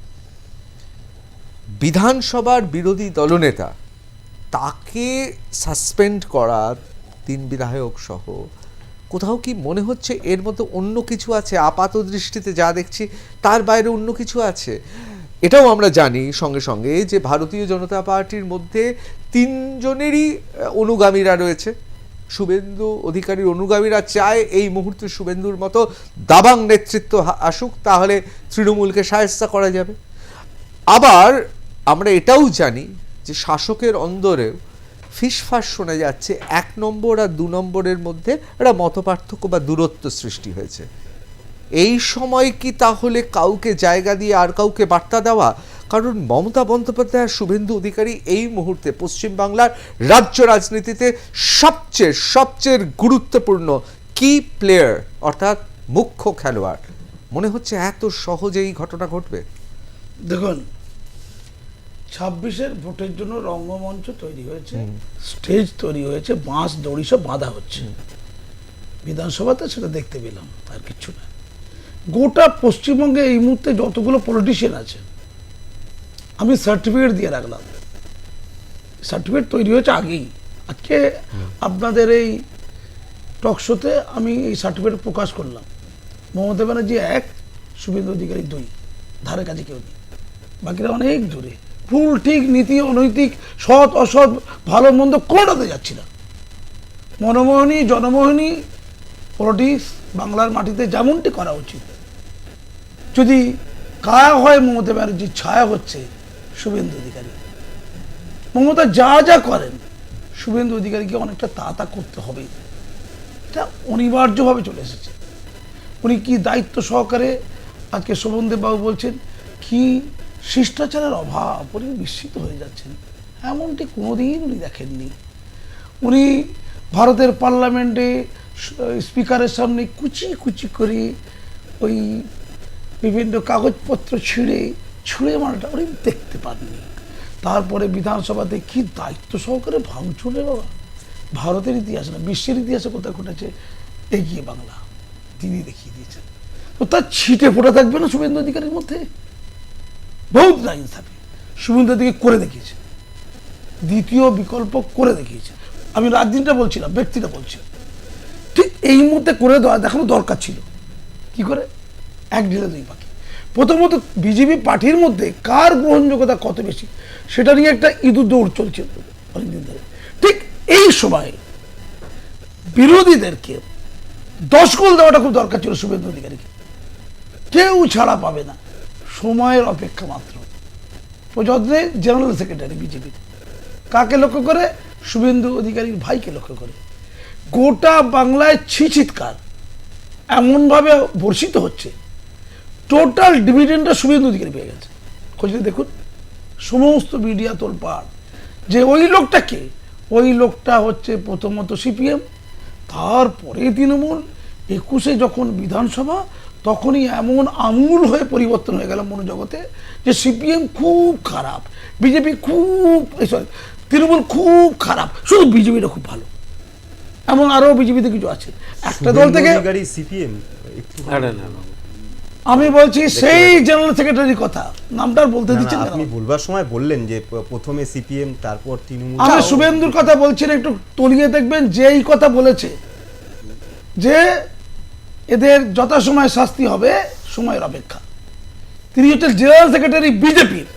বিধানসভার বিরোধী দলনেতা তাকে সাসপেন্ড করা, 3 বিধায়ক সহ, কোথাও কি মনে হচ্ছে এর মধ্যে অন্য কিছু আছে? আপাত দৃষ্টিতে যা দেখছি তার বাইরে অন্য কিছু আছে। এটাও আমরা জানি সঙ্গে সঙ্গে যে ভারতীয় জনতা পার্টির মধ্যে 3 জনেরই অনুগামীরা রয়েছে। শুভেন্দু অধিকারীর অনুগামীরা চায় এই মুহূর্তে শুভেন্দুর মতো দাবাং নেতৃত্ব আসুক, তাহলে তৃণমূলকে শায়েস্তা করা যাবে। আবার আমরা এটাও জানি যে শাসকের অন্দরেও ফিসফাস শোনা যাচ্ছে, 1 নম্বর আর 2 নম্বরের মধ্যে একটা মতপার্থক্য বা দূরত্ব সৃষ্টি হয়েছে। এই সময় কি তাহলে কাউকে জায়গা দিয়ে আর কাউকে বার্তা দেওয়া? কারণ মমতা বন্দ্যোপাধ্যায় আর শুভেন্দু অধিকারী এই মুহূর্তে পশ্চিমবাংলার রাজ্য রাজনীতিতে সবচেয়ে গুরুত্বপূর্ণ কি প্লেয়ার, অর্থাৎ মুখ্য খেলোয়াড়। মনে হচ্ছে এত সহজেই ঘটনা ঘটবে? দেখুন, 26-এর ভোটের জন্য রঙ্গমঞ্চ তৈরি হয়েছে, স্টেজ তৈরি হয়েছে, বাঁশ দড়ি সব বাঁধা হচ্ছে। বিধানসভাতে সেটা দেখতে পেলাম, আর কিছু না। গোটা পশ্চিমবঙ্গে এই মুহূর্তে যতগুলো পলিটিশিয়ান আছে, আমি সার্টিফিকেট দিয়ে রাখলাম। সার্টিফিকেট তৈরি হয়েছে আগেই। আজকে আপনাদের এই টক শোতে আমি এই সার্টিফিকেট প্রকাশ করলাম। মমতা ব্যানার্জি 1, শুভেন্দু অধিকারী 2, ধারে কাছে কেউ নেই, বাকিরা অনেক দূরে। ভুল ঠিক, নীতি অনৈতিক, সৎ অসৎ, ভালো মন্দ কোনোটাতে যাচ্ছি না। মনমোহনী জনমোহনী পলিটিক্স বাংলার মাটিতে যেমনটি করা উচিত। যদি কায়া হয় মমতা ব্যানার্জির, ছায়া হচ্ছে শুভেন্দু অধিকারী। মমতা যা যা করেন শুভেন্দু অধিকারীকে অনেকটা তা করতে হবে, এটা অনিবার্যভাবে চলে এসেছে। উনি কি দায়িত্ব সহকারে আজকে শোভনদেব বাবু বলছেন কি শিষ্টাচারের অভাব, উনি বিস্মিত হয়ে যাচ্ছেন। এমনটি কোনোদিন উনি দেখেননি। উনি ভারতের পার্লামেন্টে স্পিকারের সামনে কুচি কুচি করে ওই বিভিন্ন কাগজপত্র ছুঁড়ে মারাটা উনি দেখতে পাননি। তারপরে বিধানসভাতে কি দায়িত্ব সহকারে ভাঙচুর রে বাবা, ভারতের ইতিহাস না বিশ্বের ইতিহাসে কোথায় ঘটেছে এগিয়ে বাংলা তিনি দেখিয়ে দিয়েছেন। তো তার ছিটে ফোটা থাকবে না শুভেন্দু অধিকারীর মধ্যে? বহুত লাইন থাকে, শুভেন্দু অধিকারী করে দেখিয়েছে, দ্বিতীয় বিকল্প করে দেখিয়েছে। আমি রাজনীতিটা বলছিলাম, ব্যক্তিটা বলছিলাম, ঠিক এই মুহূর্তে করে দেওয়া দেখানো দরকার ছিল। কি করে? এক ঢিলে দুই পাখি। প্রথমত বিজেপি পার্টির মধ্যে কার গ্রহণযোগ্যতা কত বেশি সেটা নিয়ে একটা ইঁদুর দৌড় চলছে অনেকদিন ধরে। ঠিক এই সময় বিরোধীদেরকে 10 গোল দেওয়াটা খুব দরকার ছিল শুভেন্দু অধিকারীকে। কেউ ছাড়া পাবে না, সময়ের অপেক্ষা মাত্র। প্রযত্নে জেনারেল সেক্রেটারি বিজেপির কাকে লক্ষ্য করে? শুভেন্দু অধিকারীর ভাইকে লক্ষ্য করে। গোটা বাংলায় চিৎকার এমনভাবে বর্ষিত হচ্ছে, টোটাল ডিভিডেন্ডটা শুভেন্দু অধিকারী পেয়ে গেছে। খোঁজলে দেখুন, সমস্ত মিডিয়া তোলপাড় যে ওই লোকটাকে, ওই লোকটা হচ্ছে প্রথমত সিপিএম, তারপরে তৃণমূল। 21-এ যখন বিধানসভা, তখনই এমন আমূল হয়ে পরিবর্তন হয়ে গেল মনোজগতে যে সিপিএম খুব খারাপ, বিজেপি খুব, সরি তৃণমূল খুব খারাপ, শুধু বিজেপিটা খুব ভালো। এমন আরো বিজেপিতে কিছু আছে। একটা দল থেকে সিপিএম, আমি বলছি সেই জেনারেল সেক্রেটারির কথা, নামটা বলতে দিচ্ছেন না। আপনি বলবার সময় বললেন যে প্রথমে সিপিএম তারপর তৃণমূল। আমি শুভেন্দুর কথা বলছি না, একটু তলিয়ে দেখবেন যে এই কথা বলেছে যে এদের যথাসময় শাস্তি হবে, সময়ের অপেক্ষা। তিনি হচ্ছেন জেনারেল সেক্রেটারি বিজেপির।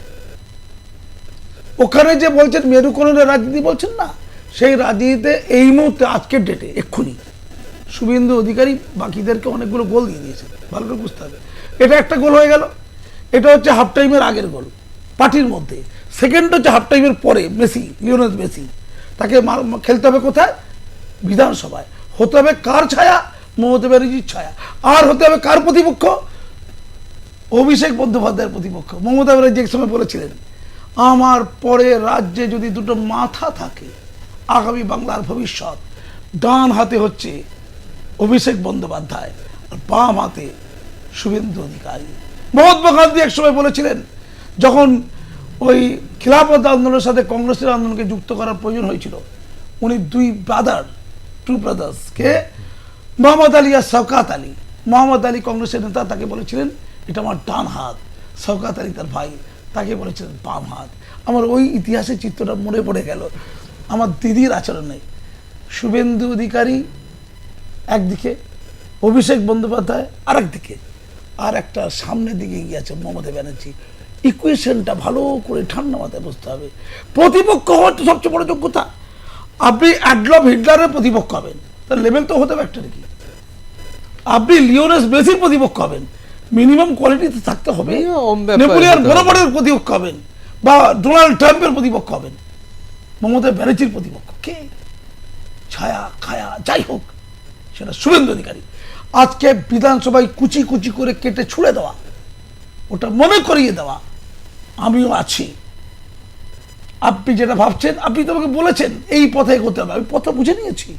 ওখানে যে বলছেন মেরুকরণের রাজনীতি বলছেন না, সেই রাজনীতিতে এই মুহূর্তে আজকের ডেটে এক্ষুনি শুভেন্দু অধিকারী বাকিদেরকে অনেকগুলো গোল দিয়ে দিয়েছে। ভালো করে বুঝতে হবে, এটা একটা গোল হয়ে গেল, এটা হচ্ছে হাফ টাইমের আগের গোল পার্টির মধ্যে। সেকেন্ড হচ্ছে হাফ টাইমের পরে মেসি, লিওনেল মেসি, তাকে খেলতে হবে কোথায়? বিধানসভায়। হতে হবে কার ছায়া? মমতা ব্যানার্জির ছায়া। আর হতে হবে কার প্রতিপক্ষ? অভিষেক বন্দ্যোপাধ্যায়ের প্রতিপক্ষ। মমতা ব্যানার্জি এক সময় বলেছিলেন, আমার পরে রাজ্যে যদি দুটো মাথা থাকে, আগামী বাংলার ভবিষ্যৎ, ডান হাতে হচ্ছে অভিষেক বন্দ্যোপাধ্যায় আর বাম হাতে শুভেন্দু অধিকারী। মহাত্মা গান্ধী এক সময় বলেছিলেন, যখন ওই খিলাফত আন্দোলনের সাথে কংগ্রেসের আন্দোলনকে যুক্ত করার প্রয়োজন হয়েছিল, উনি টু ব্রাদার্সকে মোহাম্মদ আলী আর শওকত আলী, মোহাম্মদ আলী কংগ্রেসের নেতা, তাকে বলেছিলেন এটা আমার ডান হাত, শওকত আলী তার ভাই তাকে বলেছিলেন বাম হাত। আমার ওই ইতিহাসের চিত্রটা মনে পড়ে গেল আমার দিদির আচরণে। শুভেন্দু অধিকারী একদিকে, অভিষেক বন্দ্যোপাধ্যায় আর একদিকে, আর একটা সামনের দিকে এগিয়ে আছে মমতা ব্যানার্জি। ইকুয়েশনটা ভালো করে ঠান্ডা মাথায় বুঝতে হবে। প্রতিপক্ষ হওয়ার তো সবচেয়ে বড় যোগ্যতা। আপনি অ্যাডলফ হিটলারের প্রতিপক্ষ হবেন, তার লেভেল তো হতে হবে একটা নাকি। আপনি লিওনেল মেসির প্রতিপক্ষ হবেন, মিনিমাম কোয়ালিটি তো থাকতে হবে। নেপোলিয়ন বোনাপার্টের প্রতিপক্ষ হবেন, বা ডোনাল্ড ট্রাম্পের প্রতিপক্ষ হবেন। মমতা ব্যানার্জির প্রতিপক্ষ কে? ছায়া খায়া যাই হোক, সেটা শুভেন্দু অধিকারী। আজকে বিধানসভায় কুচি কুচি করে কেটে ছুঁড়ে দেওয়া, ওটা মনে করিয়ে দেওয়া আমিও আছি। আপনি যেটা ভাবছেন, আপনি তো আমাকে বলেছেন এই পথে এগোতে হবে, আমি পথ বুঝে নিয়েছি।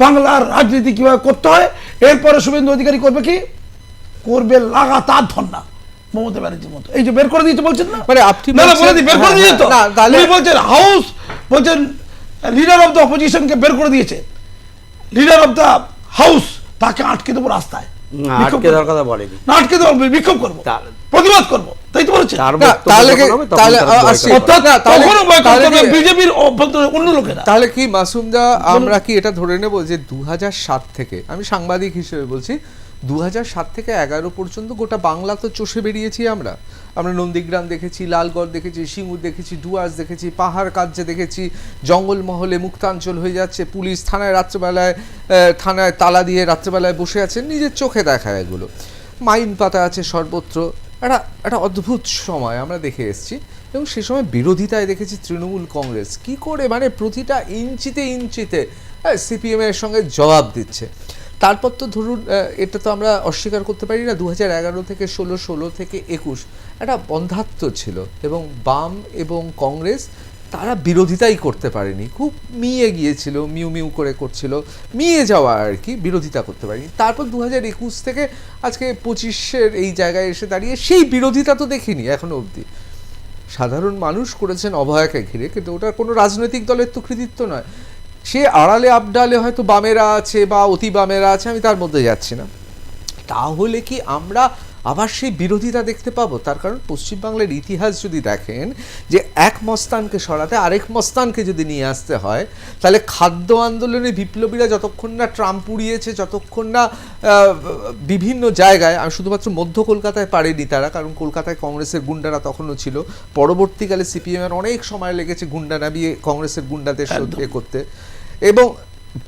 বাংলার রাজনীতি কিভাবে করতে হয়, এরপরে শুভেন্দু অধিকারী করবে কি? করবে লাগাতার ধর্ণা, মমতা ব্যানার্জির মতো। এই যে বের করে দিয়েছে বলছেন না, মানে আপনি বের করে দিয়েছে তো, বলছেন হাউস, বলছেন লিডার অফ দ্য অপোজিশনকে বের করে দিয়েছে, লিডার অফ দ্য হাউস তাকে আটকে দেবো রাস্তায়। আটকে দেওয়ার কথা বলেনি, না আটকে দেবো, বিক্ষোভ করবো, প্রতিবাদ করবো, তাই তো বলেছে। বিজেপির অন্য লোকেরা। তাহলে কি মাসুমদা, আমরা কি এটা ধরে নেব যে 2007 থেকে, আমি সাংবাদিক হিসেবে বলছি, 2007 থেকে 11 পর্যন্ত গোটা বাংলা তো চষে বেরিয়েছি আমরা। আমরা নন্দীগ্রাম দেখেছি, লালগড় দেখেছি, সিঙ্গুর দেখেছি, ডুয়ার্স দেখেছি, পাহাড় কার্যে দেখেছি, জঙ্গলমহলে মুক্তাঞ্চল হয়ে যাচ্ছে, পুলিশ থানায় রাত্রেবেলায় থানায় তালা দিয়ে রাত্রেবেলায় বসে আছে, নিজের চোখে দেখা এগুলো, মাইন পাতা আছে সর্বত্র। একটা অদ্ভুত সময় আমরা দেখে এসেছি। এবং সে সময় বিরোধিতায় দেখেছি তৃণমূল কংগ্রেস কি করে, মানে প্রতিটা ইঞ্চিতে ইঞ্চিতে সিপিএমের সঙ্গে জবাব দিচ্ছে। তারপর তো ধরুন এটা তো আমরা অস্বীকার করতে পারি না, 2011 থেকে 16 থেকে 21 একটা বন্ধাত্ম ছিল, এবং বাম এবং কংগ্রেস তারা বিরোধিতাই করতে পারেনি, খুব মিয়ে গিয়েছিল, মিউ মিউ করে করছিল, মিয়ে যাওয়া আর কি, বিরোধিতা করতে পারেনি। তারপর 2021 থেকে আজকে 25-এর এই জায়গায় এসে দাঁড়িয়ে সেই বিরোধিতা তো দেখিনি এখনো অবধি। সাধারণ মানুষ করেছেন অভয়াকে ঘিরে, কিন্তু ওটার কোনো রাজনৈতিক দলের তো কৃতিত্ব নয়। সে আড়ালে আবডালে হয়তো বামেরা আছে বা অতি বামেরা আছে, আমি তার মধ্যে যাচ্ছি না। তাহলে কি আমরা আবার সেই বিরোধিতা দেখতে পাবো? তার কারণ পশ্চিমবাংলার ইতিহাস যদি দেখেন, যে এক মস্তানকে সরাতে আরেক মস্তানকে যদি নিয়ে আসতে হয়, তাহলে খাদ্য আন্দোলনে বিপ্লবীরা যতক্ষণ না ট্রাম্প উড়িয়েছে, যতক্ষণ না বিভিন্ন জায়গায়, আমি শুধুমাত্র মধ্য কলকাতায় পারেনি তারা, কারণ কলকাতায় কংগ্রেসের গুন্ডারা তখনও ছিল, পরবর্তীকালে সিপিএমের অনেক সময় লেগেছে গুন্ডা নামিয়ে কংগ্রেসের গুন্ডাদের এ করতে, এবং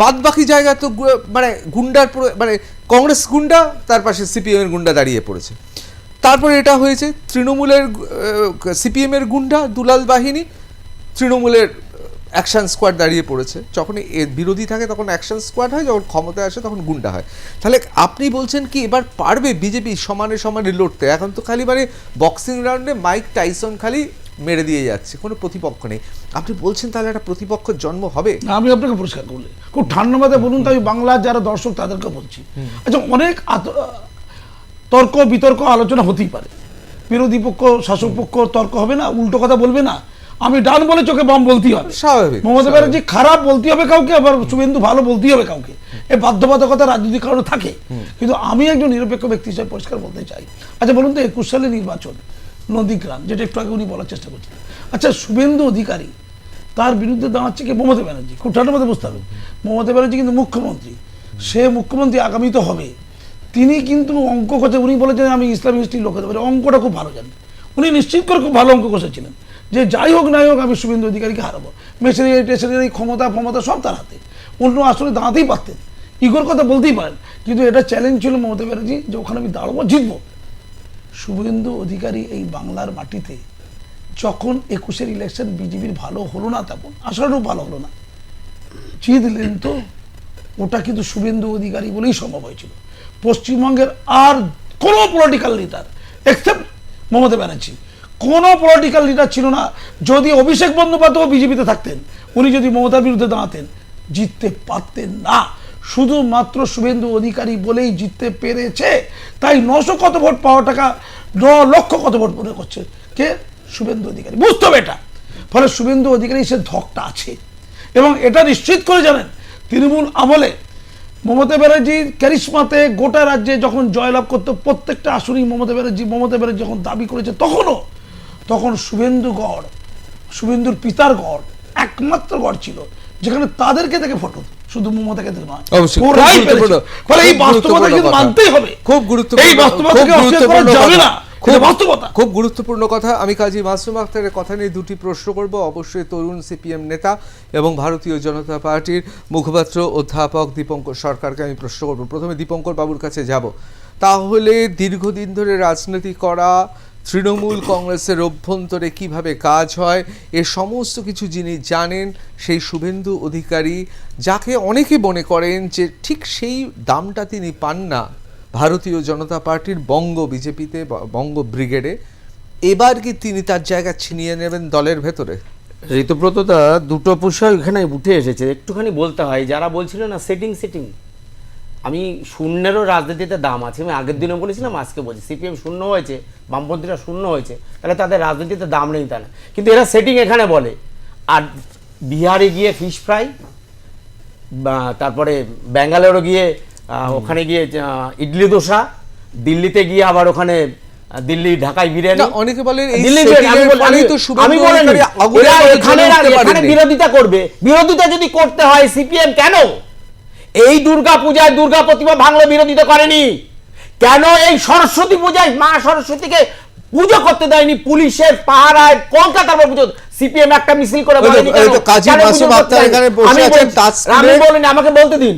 বাদ বাকি জায়গায় তো মানে গুন্ডার মানে কংগ্রেস গুন্ডা, তার পাশে সিপিএমের গুন্ডা দাঁড়িয়ে পড়েছে। তারপরে এটা হয়েছে তৃণমূলের সিপিএমের গুন্ডা দুলাল বাহিনী, তৃণমূলের অ্যাকশন স্কোয়াড দাঁড়িয়ে পড়েছে। যখন এর বিরোধী থাকে তখন অ্যাকশন স্কোয়াড হয়, যখন ক্ষমতায় আসে তখন গুন্ডা হয়। তাহলে আপনি বলছেন কি এবার পারবে বিজেপি সমানে সমানে লড়তে? এখন তো খালি মানে বক্সিং রাউন্ডে মাইক টাইসন খালি মেরে দিয়ে যাচ্ছে, কোনো প্রতিপক্ষ নেই। আপনি বলছেন তাহলে একটা প্রতিপক্ষের জন্ম হবে? আমি আপনাকে পরিষ্কার করলে খুব ঠান্ডা মাথায় বলুন তো, আমি বাংলার যারা দর্শক তাদেরকে বলছি, আচ্ছা অনেক তর্ক বিতর্ক আলোচনা হতেই পারে, বিরোধী পক্ষ শাসক পক্ষ তর্ক হবে না, উল্টো কথা বলবে না, আমি ডান বলে চোখে বাম বলতেই হবে, স্বাভাবিক। মমতা ব্যানার্জি খারাপ বলতে হবে কাউকে, আবার শুভেন্দু ভালো বলতেই হবে কাউকে, এই বাধ্যবাধকতা রাজনৈতিক কারণে থাকে। কিন্তু আমি একজন নিরপেক্ষ ব্যক্তি হিসেবে পরিষ্কার বলতে চাই, আচ্ছা বলুন তো 21 সালে নির্বাচন নন্দীগ্রাম, যেটা একটু আগে উনি বলার চেষ্টা করছেন, আচ্ছা শুভেন্দু অধিকারী তার বিরুদ্ধে দাঁড়াচ্ছে কি মমতা ব্যানার্জি? খুব ঠান্ডার মধ্যে বুঝতে হবে, মমতা ব্যানার্জি কিন্তু মুখ্যমন্ত্রী, সে মুখ্যমন্ত্রী আগামী তো হবে, তিনি কিন্তু অঙ্ক কষে, উনি বলেছেন আমি ইসলামিক হিস্ট্রি লোক হতে পারি, অঙ্কটা খুব ভালো জানেন, উনি নিশ্চিত করে খুব ভালো অঙ্ক কষেছিলেন যে যাই হোক নাই হোক আমি শুভেন্দু অধিকারীকে হারাবো, মেশিনারি টেশনারি ক্ষমতা সব তার হাতে, অন্য আসলে দাঁড়াতেই পারতেন, ইগোর কথা বলতেই পারেন, কিন্তু এটা চ্যালেঞ্জ ছিল মমতা ব্যানার্জি যে ওখানে আমি দাঁড়াবো, জিতবো। শুভেন্দু অধিকারী এই বাংলার মাটিতে যখন 21-এর ইলেকশন বিজেপির ভালো হলো না, তখন আসলেও ভালো হলো না, জিতলেন তো, ওটা কিন্তু শুভেন্দু অধিকারী বলেই সম্ভব হয়েছিল। পশ্চিমবঙ্গের আর কোনো political leader except Mamata Banerjee, কোনো পলিটিক্যাল লিডার ছিল না, যদি অভিষেক বন্দ্যোপাধ্যায় বিজেপিতে থাকতেন, উনি যদি মমতার বিরুদ্ধে দাঁড়াতেন, জিততে পারতেন না। শুধুমাত্র শুভেন্দু অধিকারী বলেই জিততে পেরেছে, তাই 900 কত ভোট পাওয়া টাকা 9 লক্ষ কত ভোট মনে করছে কে? শুভেন্দু অধিকারী। বুঝতে হবে এটা, ফলে শুভেন্দু অধিকারী সে ধকটা আছে, এবং এটা নিশ্চিত করে জানেন তৃণমূল আমলে মমতা ব্যানার্জির ক্যারিশমাতে গোটা রাজ্যে যখন জয়লাভ করতো প্রত্যেকটা আসনেই মমতা ব্যানার্জি যখন দাবি করেছে, তখন শুভেন্দু গড়, শুভেন্দুর পিতার গড় একমাত্র গড় ছিল যেখানে তাদেরকে থেকে ফটো, শুধু মমতাকে থেকে নয়। ফলে এই বাস্তবতা কিন্তু মানতেই হবে, খুব গুরুত্বপূর্ণ, এই বাস্তবতাকে অস্বীকার করা যাবে না, খুব গুরুত্বপূর্ণ কথা। আমি কাজী মাসুম আখতারের কথা নিয়ে দুটি প্রশ্ন করব, অবশ্যই তরুণ সিপিএম নেতা এবং ভারতীয় জনতা পার্টির মুখপাত্র অধ্যাপক দীপঙ্কর সরকারকে আমি প্রশ্ন করব। প্রথমে দীপঙ্কর বাবুর কাছে যাব। তাহলে দীর্ঘদিন ধরে রাজনীতি করা, তৃণমূল কংগ্রেসের অভ্যন্তরে কিভাবে কাজ হয়, এ সমস্ত কিছু যিনি জানেন, সেই শুভেন্দু অধিকারী, যাকে অনেকে মনে করেন যে ঠিক সেই দামটা তিনি পান না ভারতীয় জনতা পার্টির বঙ্গ বিজেপিতে, বঙ্গ ব্রিগেডে, এবার কি তিনি তার জায়গা ছিনিয়ে নেবেন দলের ভেতরে? ঋতব্রতদা দুটো বিষয় এখানে উঠে এসেছে, একটুখানি বলতে হয়। যারা বলছিল না সেটিং, আমি শূন্যেরও রাজনীতিতে দাম আছে, আমি আগের দিনও বলেছিলাম, আজকে বলছি, সিপিএম শূন্য হয়েছে, বামপন্থীরা শূন্য হয়েছে, তাহলে তাদের রাজনীতিতে দাম নেই তা না, কিন্তু এরা সেটিং এখানে বলে। আর বিহারে গিয়ে ফিশ ফ্রাই, তারপরে ব্যাঙ্গালোরে গিয়ে ওখানে গিয়ে ইডলি দোসা, দিল্লিতে গিয়ে আবার ওখানে দিল্লি ঢাকায় বিরিয়ানি, অনেকে বলেন বিরোধিতা করবে। বিরোধিতা যদি করতে হয় সিপিএম কেন এই দুর্গা পূজায় দুর্গা প্রতিমা ভাঙলো বিরোধিতা করেনি? কেন এই সরস্বতী পূজায় মা সরস্বতীকে পুজো করতে দেয়নি? পুলিশের পাহারায় কলকাতার পুজো সিপিএম একটা মিছিল করে বলেনি কেন? আমি বলিনি, আমাকে বলতে দিন।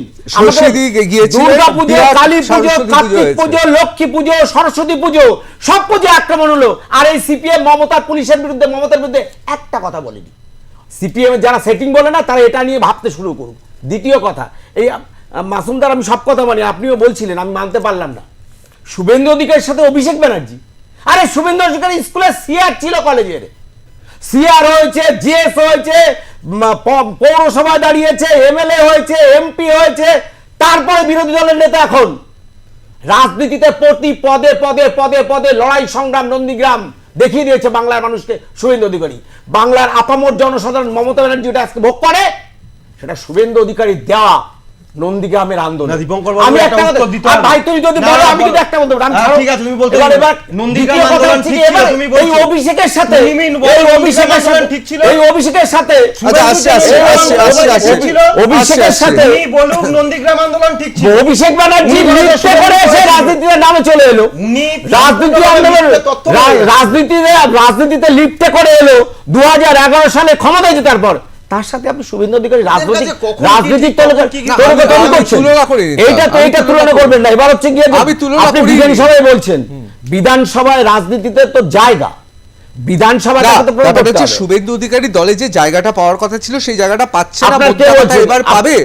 দুর্গা পুজো, কালী পুজো, কার্তিক পুজো, লক্ষ্মী পুজো, সরস্বতী পুজো, সব পুজো আক্রমণ হলো, আর এই সিপিএম মমতার পুলিশের বিরুদ্ধে, মমতার বিরুদ্ধে একটা কথা বলেনি। সিপিএম যারা সেটিং বলে না, তারা এটা নিয়ে ভাবতে শুরু করুক। দ্বিতীয় কথা, এই মাসুমদার আমি সব কথা মানি, আপনিও বলছিলেন, আমি মানতে পারলাম না। শুভেন্দু অধিকারীর সাথে অভিষেক ব্যানার্জি, আরে শুভেন্দু অধিকারী স্কুলে সিআর ছিল, কলেজের সিআর হয়েছে, জিএস হয়েছে, পৌরসভায় দাঁড়িয়েছে, এমএলএ হয়েছে, এমপি হয়েছে, তারপরে বিরোধী দলের নেতা। এখন রাজনীতিতে প্রতি পদে পদে পদে পদে লড়াই সংগ্রাম নন্দীগ্রাম দেখিয়ে দিয়েছে বাংলার মানুষকে শুভেন্দু অধিকারী। বাংলার আপামর জনসাধারণ মমতা ব্যানার্জি ওটা আজকে ভোগ করে, সেটা শুভেন্দু অধিকারী দেওয়া নন্দীগ্রামের আন্দোলন। আমি একটা ভাই তুই যদি বলো, আমি কিন্তু একটা বলতে পারি, ঠিক আছে তুমি বলতে পারো। এবার নন্দীগ্রাম আন্দোলন ঠিক ছিল, তুমি বলছো এই অভিষেকের সাথে, এই অভিষেকের সাথে ঠিক ছিল, এই অভিষেকের সাথে অভিষেকের সাথে তুমি বলো নন্দীগ্রাম আন্দোলন ঠিক ছিল। অভিষেক ব্যানার্জি লিপ্তে করে এসে রাজনীতিতে নামে চলে এলো, রাজনীতি আন্দোলন রাজনীতিতে লিপ্তে করে এলো 2011 সালে ক্ষমতায় জেতার পর। তার সাথে আপনি শুভেন্দু অধিকারী রাজনৈতিক এইটা তুলনা করবেন না। এবার হচ্ছে গিয়ে আপনি বিধানসভায় বলছেন, বিধানসভায় রাজনীতিতে তো জায়গা, বিধানসভা শুভেন্দু অধিকারী দলে যে জায়গাটা পাওয়ার কথা ছিল সেই জায়গাটা পাচ্ছে না, এবার পাবে।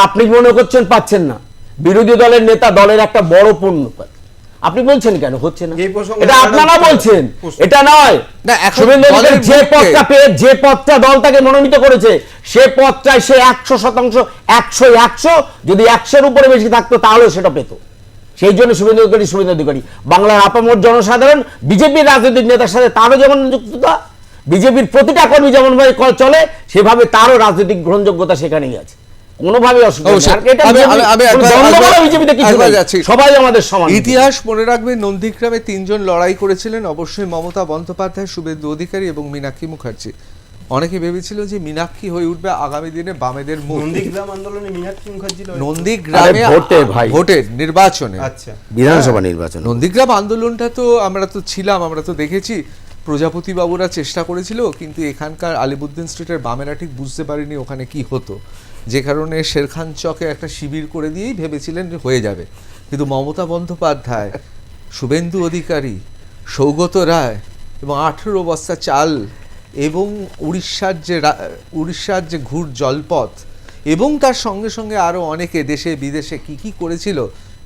আপনি মনে করছেন পাচ্ছেন না? বিরোধী দলের নেতা, দলের একটা বড় পূর্ণ, আপনি বলছেন কেন হচ্ছে না? এটা আপনারা বলছেন, এটা নয়। শুভেন্দু অধিকারী যে পদটা পেয়ে, যে পদটা দল তাকে মনোনীত করেছে, সে পদটায় সে 100%, 100 যদি 100-এর উপরে বেশি থাকতো তাহলে সেটা পেত। সেই জন্য শুভেন্দু অধিকারী বাংলার আপামর জনসাধারণ, বিজেপির রাজনৈতিক নেতার সাথে তারও যেমন যুক্ততা, বিজেপির প্রতিটা কর্মী যেমন ভাবে চলে সেভাবে তারও রাজনৈতিক গ্রহণযোগ্যতা সেখানেই আছে, কোনোভাবে সবাই আমাদের সমান। ইতিহাস মনে রাখবে, নন্দীগ্রামে 3 জন লড়াই করেছিলেন, অবশ্যই মমতা বন্দ্যোপাধ্যায়, শুভেন্দু অধিকারী এবং মীনাক্ষী মুখার্জি। অনেকে ভেবেছিল যে মীনাক্ষী হয়ে উঠবে আগামী দিনে বামেদের মুখ। নন্দীগ্রাম আন্দোলনে মীনাক্ষী মুখার্জি নন্দীগ্রামে ভোটের নির্বাচনে, আচ্ছা বিধানসভা নির্বাচন, নন্দীগ্রাম আন্দোলনটা তো আমরা তো ছিলাম, আমরা তো দেখেছি। প্রজাপতি বাবুরা চেষ্টা করেছিল, কিন্তু এখানকার আলিবুদ্দিন স্ট্রিটের বামেরা ঠিক বুঝতে পারেনি ওখানে কি হতো, যে কারণে শেরখান চকে একটা শিবির করে দিয়েই ভেবেছিলেন হয়ে যাবে। কিন্তু মমতা বন্দ্যোপাধ্যায়, শুভেন্দু অধিকারী, সৌগত রায় এবং 18 বস্তা চাল এবং উড়িষ্যার যে ঘুর জলপথ এবং তার সঙ্গে সঙ্গে আরও অনেকে দেশে বিদেশে কি করেছিল,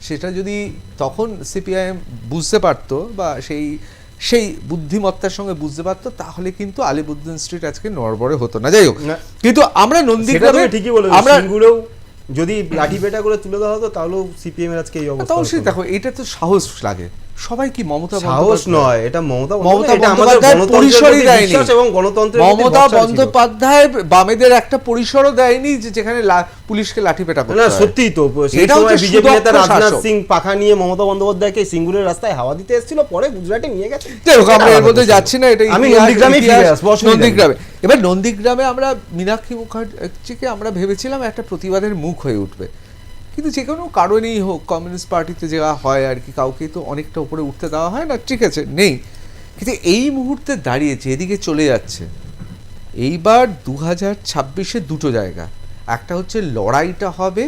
সেটা যদি তখন সিপিআইএম বুঝতে পারত বা সেই বুদ্ধিমত্তার সঙ্গে বুঝতে পারতো, তাহলে কিন্তু আলিবুদ্দিন স্ট্রিট আজকে নড়বড়ে হতো না। যাই হোক, কিন্তু আমরা নন্দীগ্রামে ঠিকই বলেছি, আমরা যদি লাঠি পেটা করে তুলে দেওয়া হতো তাহলেও সিপিএম এর আজকে এই অবস্থা। অবশ্যই দেখো, এটা তো সাহস লাগে। সবাই কি মমতা সাহস নয়, এটা মমতা বন্দ্যোপাধ্যায় বামেদের একটা পরিসরও দেয়নি যেখানে পুলিশকে লাঠি পেটা করতে হয়। সত্যিই তো, এটা হচ্ছে বিজেপি নেতা রাজনাথ সিং পাখা নিয়ে মমতা বন্দ্যোপাধ্যায়কে সিঙ্গুরের রাস্তায় হাওয়া দিতে এসেছিল, পরে গুজরাটে নিয়ে গেছে। আমরা এর মধ্যে যাচ্ছি না, এটা আমি নন্দীগ্রামে নন্দীগ্রামে। এবার নন্দীগ্রামে আমরা মীনাক্ষী মুখার্জিকে আমরা ভেবেছিলাম একটা প্রতিবাদের মুখ হয়ে উঠবে, কিন্তু যে কোনো কারণেই হোক, কমিউনিস্ট পার্টিতে যা হয় আর কি, কাউকে তো অনেকটা উপরে উঠতে দেওয়া হয় না, ঠিক আছে নেই। কিন্তু এই মুহূর্তে দাঁড়িয়েছে, এদিকে চলে যাচ্ছে। এইবার 2026-এ দুটো জায়গা, একটা হচ্ছে লড়াইটা হবে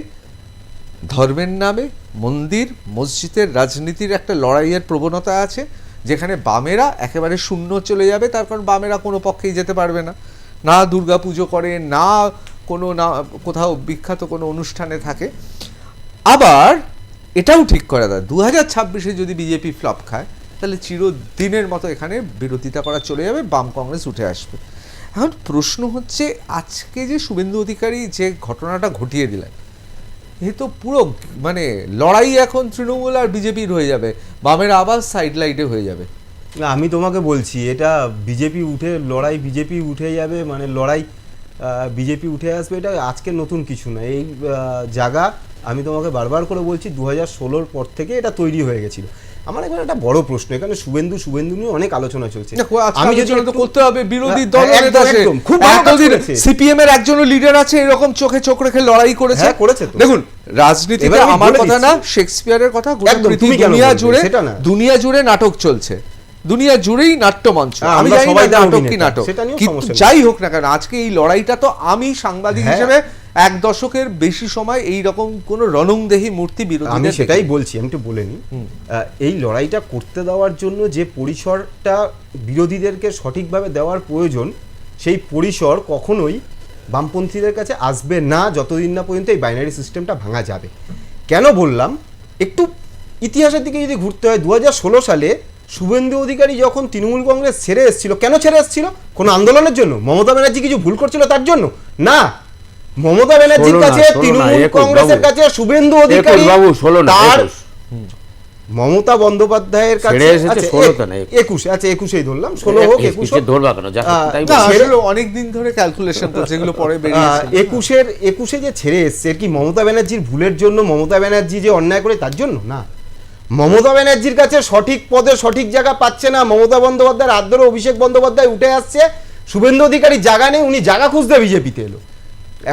ধর্মের নামে, মন্দির মসজিদের রাজনীতির একটা লড়াইয়ের প্রবণতা আছে, যেখানে বামেরা একেবারে শূন্য চলে যাবে, তার কারণ বামেরা কোনো পক্ষেই যেতে পারবে না, না দুর্গা পুজো করে, না কোনো না কোথাও বিখ্যাত কোনো অনুষ্ঠানে থাকে। আবার এটাও ঠিক করা যায় 2026-এ যদি বিজেপি ফ্লপ খায়, তাহলে চিরদিনের মতো এখানে বিরোধিতা করা চলে যাবে, বাম কংগ্রেস উঠে আসবে। এখন প্রশ্ন হচ্ছে, আজকে যে শুভেন্দু অধিকারী যে ঘটনাটা ঘটিয়ে দিলেন, এ তো পুরো মানে লড়াই এখন তৃণমূল আর বিজেপির হয়ে যাবে, বামের আবার সাইড লাইটে হয়ে যাবে। না, আমি তোমাকে বলছি, এটা বিজেপি উঠে যাবে, মানে লড়াই বিজেপি উঠে আসবে, এটা আজকে নতুন কিছু না। এই জায়গা আমি তোমাকে বারবার করে বলছি, 2016-র পর থেকে এটা তৈরি হয়ে গেছিল। আমার এখানে একটা বড় প্রশ্ন, এখানে শুভেন্দু নিয়ে অনেক আলোচনা চলছে। আমি যদি করতে হবে, বিরোধী দল সিপিএম এর একজন লিডার আছে, এরকম চোখে চোখ রেখে লড়াই করেছে। দেখুন, রাজনীতিতে আমার কথা না, শেক্সপিয়ারের কথা, দুনিয়া জুড়ে নাটক চলছে, দুনিয়া জুড়েই নাট্যমঞ্চ। আমি জানি না নাটক কি নাটক, কিন্তু যাই হোক না কেন, আজকে এই লড়াইটা তো আমি সাংবাদিক হিসেবে 1 দশকের বেশি সময় এই রকম কোন রণংদেহী মূর্তি বিরোধী, আমি সেটাই বলছি, আমি একটু বলে নিই। এই লড়াইটা করতে দেওয়ার জন্য যে পরিসরটা বিরোধীদেরকে সঠিকভাবে দেওয়ার প্রয়োজন, সেই পরিসর কখনোই বামপন্থীদের কাছে আসবে না যতদিন না পর্যন্ত এই বাইনারি সিস্টেমটা ভাঙা যাবে। কেন বললাম, একটু ইতিহাসের দিকে যদি ঘুরতে হয়, 2016 সালে শুভেন্দু অধিকারী যখন তৃণমূল কংগ্রেস ছেড়ে এসেছিল, কেন ছেড়ে এসেছিল? কোনো আন্দোলনের জন্য? মমতা ব্যানার্জি কিছু ভুল করছিল তার জন্য? না, মমতা ব্যানার্জির কাছে, তৃণমূল কংগ্রেসের কাছে শুভেন্দু অধিকারী তার মমতা বন্দ্যোপাধ্যায়ের কাছে 21, আচ্ছা 21 ধরলাম, 16 হোক 21 ধরবা কেন, অনেক দিন ধরে ক্যালকুলেশন তো, যেগুলো পরে বেরিয়েছে। 21 যে ছেড়ে এসছে কি মমতা ব্যানার্জির ভুলের জন্য, মমতা ব্যানার্জি যে অন্যায় করে তার জন্য? না, মমতা ব্যানার্জির কাছে সঠিক পদে সঠিক জায়গা পাচ্ছে না, মমতা বন্দ্যোপাধ্যায়ের হাত ধরে অভিষেক বন্দ্যোপাধ্যায় উঠে আসছে, শুভেন্দু অধিকারী জায়গা নেই, উনি জায়গা খুঁজতে বিজেপিতে এলো।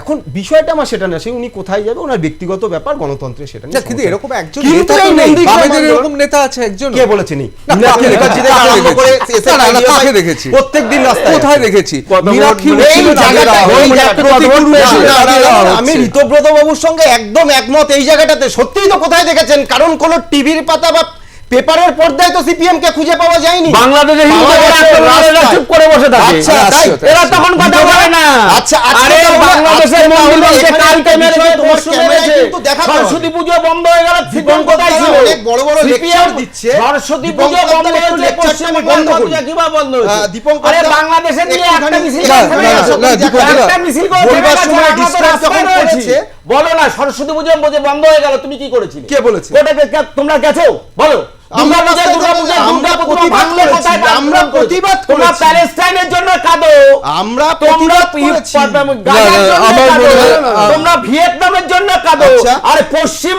এখন বিষয়টা আমার সেটা না, সে উনি কোথায় যাবে ওনার ব্যক্তিগত ব্যাপার, গণতন্ত্রে সেটা না। কিন্তু এরকম একজন নেতা তো নেই, বামেদের এরকম নেতা আছে একজন, কে বলেছে নেই? কাকে দেখেছি প্রত্যেকদিন রাস্তায়, কোথায় দেখেছি? আমি ঋতব্রত বাবুর সঙ্গে একদম একমত এই জায়গাটাতে। সত্যিই তো কোথায় দেখেছেন? কারণ কোন টিভির পাতা বা পেপারের পর্দায় তো সিপিএম কে খুঁজে পাওয়া যায়নি। বাংলাদেশে চুপ করে বসে থাকে, এরা তখন কথা বলে না। আচ্ছা, আরে বাংলাদেশের মন্দিরকে কালকে মেরে সরস্বতী পুজো বন্ধ হয়ে গেল, সিপিএম কোথায় ছিল? অনেক বড় বড় লেকচার দিচ্ছে, সরস্বতী পুজো বন্ধ হয়েছে, পশ্চিমে বন্ধ হয়েছে, কিভাবে বন্ধ হয়েছে? আরে বাংলাদেশে নিয়ে একটা মিছিল করেছে, বলো না সরস্বতী পুজো বন্ধ হয়ে গেল, তুমি কি করেছিলে? কে বলেছে? তোমরা গেছো? বলো। প্যালেস্টাইনের জন্য কাঁদো, আমরা তোমরা ভিয়েতনামের জন্য কাঁদো, আর পশ্চিম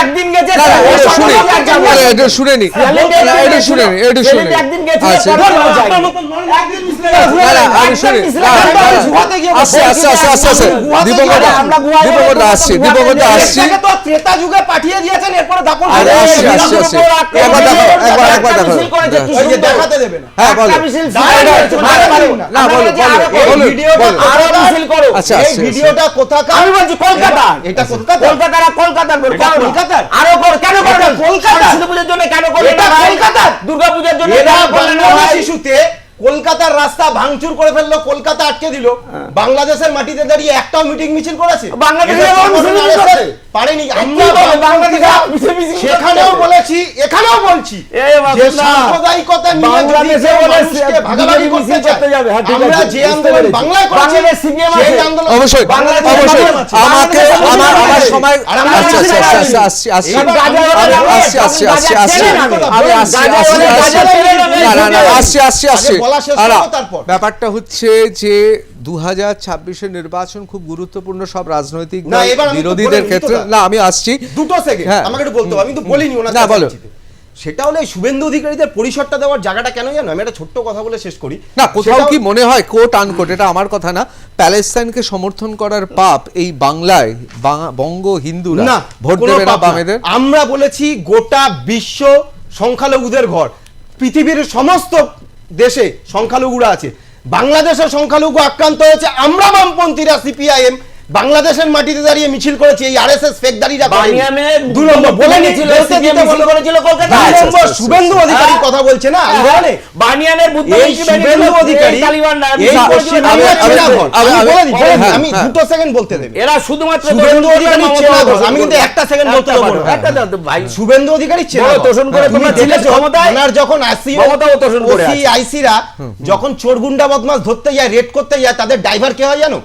একদিন গেছে শুনেনি, ত্রেতা যুগে পাঠিয়ে দিয়েছেন, এরপরে দেখাতে দেবে না। ভিডিওটা কোথাকার? আমি বলছি কলকাতা, এটা কলকাতা, কলকাতার আরো কেন করবেন? কলকাতা পুজোর জন্য কেন করবেন? কলকাতা দুর্গা পুজোর জন্য শিশুতে কলকাতার রাস্তা ভাঙচুর করে ফেললো, কলকাতা আটকে দিল, বাংলাদেশের মাটিতে দাঁড়িয়ে একটাও মিটিং মিছিল করেছে? পারেনি। সেখানেও বলেছি, এখানেও বলছি, যে সাম্প্রদায়িকতা নিয়ে যদি মানুষকে ভাগাভাগি করতে চায়, আমরা যে আন্দোলন বাংলায় করছি সেই আন্দোলন অবশ্যই আমাকে আমার সময় ব্যাপারটা হচ্ছে যে 2026-এর নির্বাচন খুব গুরুত্বপূর্ণ সব রাজনৈতিক বিরোধীদের ক্ষেত্রে। না, আমি আসছি, দুটো সেকেন্ড আমাকে একটু বলতে হবে, আমি তো বলিনি ওনার। না, বলো। সেটা হলো শুভেন্দু অধিকারীদের পরিসরটা দেওয়ার জায়গাটা কেন জানো? আমি একটা ছোট্ট কথা বলে শেষ করি। না, কোথাও কি মনে হয় কোট আনকোট, এটা আমার কথা না, প্যালেস্টাইনকে সমর্থন করার পাপ এই বাংলায় বঙ্গ হিন্দুরা ভোট দেবে না বামেদের? আমরা বলেছি গোটা বিশ্ব সংখ্যালঘুদের ঘর, পৃথিবীর সমস্ত দেশে সংখ্যালঘুরা আছে, বাংলাদেশের সংখ্যালঘু আক্রান্ত হয়েছে। আমরা বামপন্থীরা সিপিআইএম বাংলাদেশের মাটিতে দাঁড়িয়ে মিছিল করেছে, এই আরএসএস ফেকদারিরা দুই নম্বর বলে নিয়েছিল, শুভেন্দু অধিকারী কথা বলছে না আন্দোলনে, বানিয়ানের শুভেন্দু অধিকারী আমি 2 সেকেন্ড বলতে দেব, এরা শুধুমাত্র শুভেন্দু অধিকারী চেনা ঘর, আমি কিন্তু 1 সেকেন্ড বলতে দেব ভাই। শুভেন্দু অধিকারী চেনা তোষণ করে তোমরা দেখেছো ক্ষমতায়, ওনার যখন আইসিরা যখন চোর গুন্ডা বদমাশ ধরতে যায়, রেড করতে যায়, তাদের ড্রাইভার কে হয় জানো?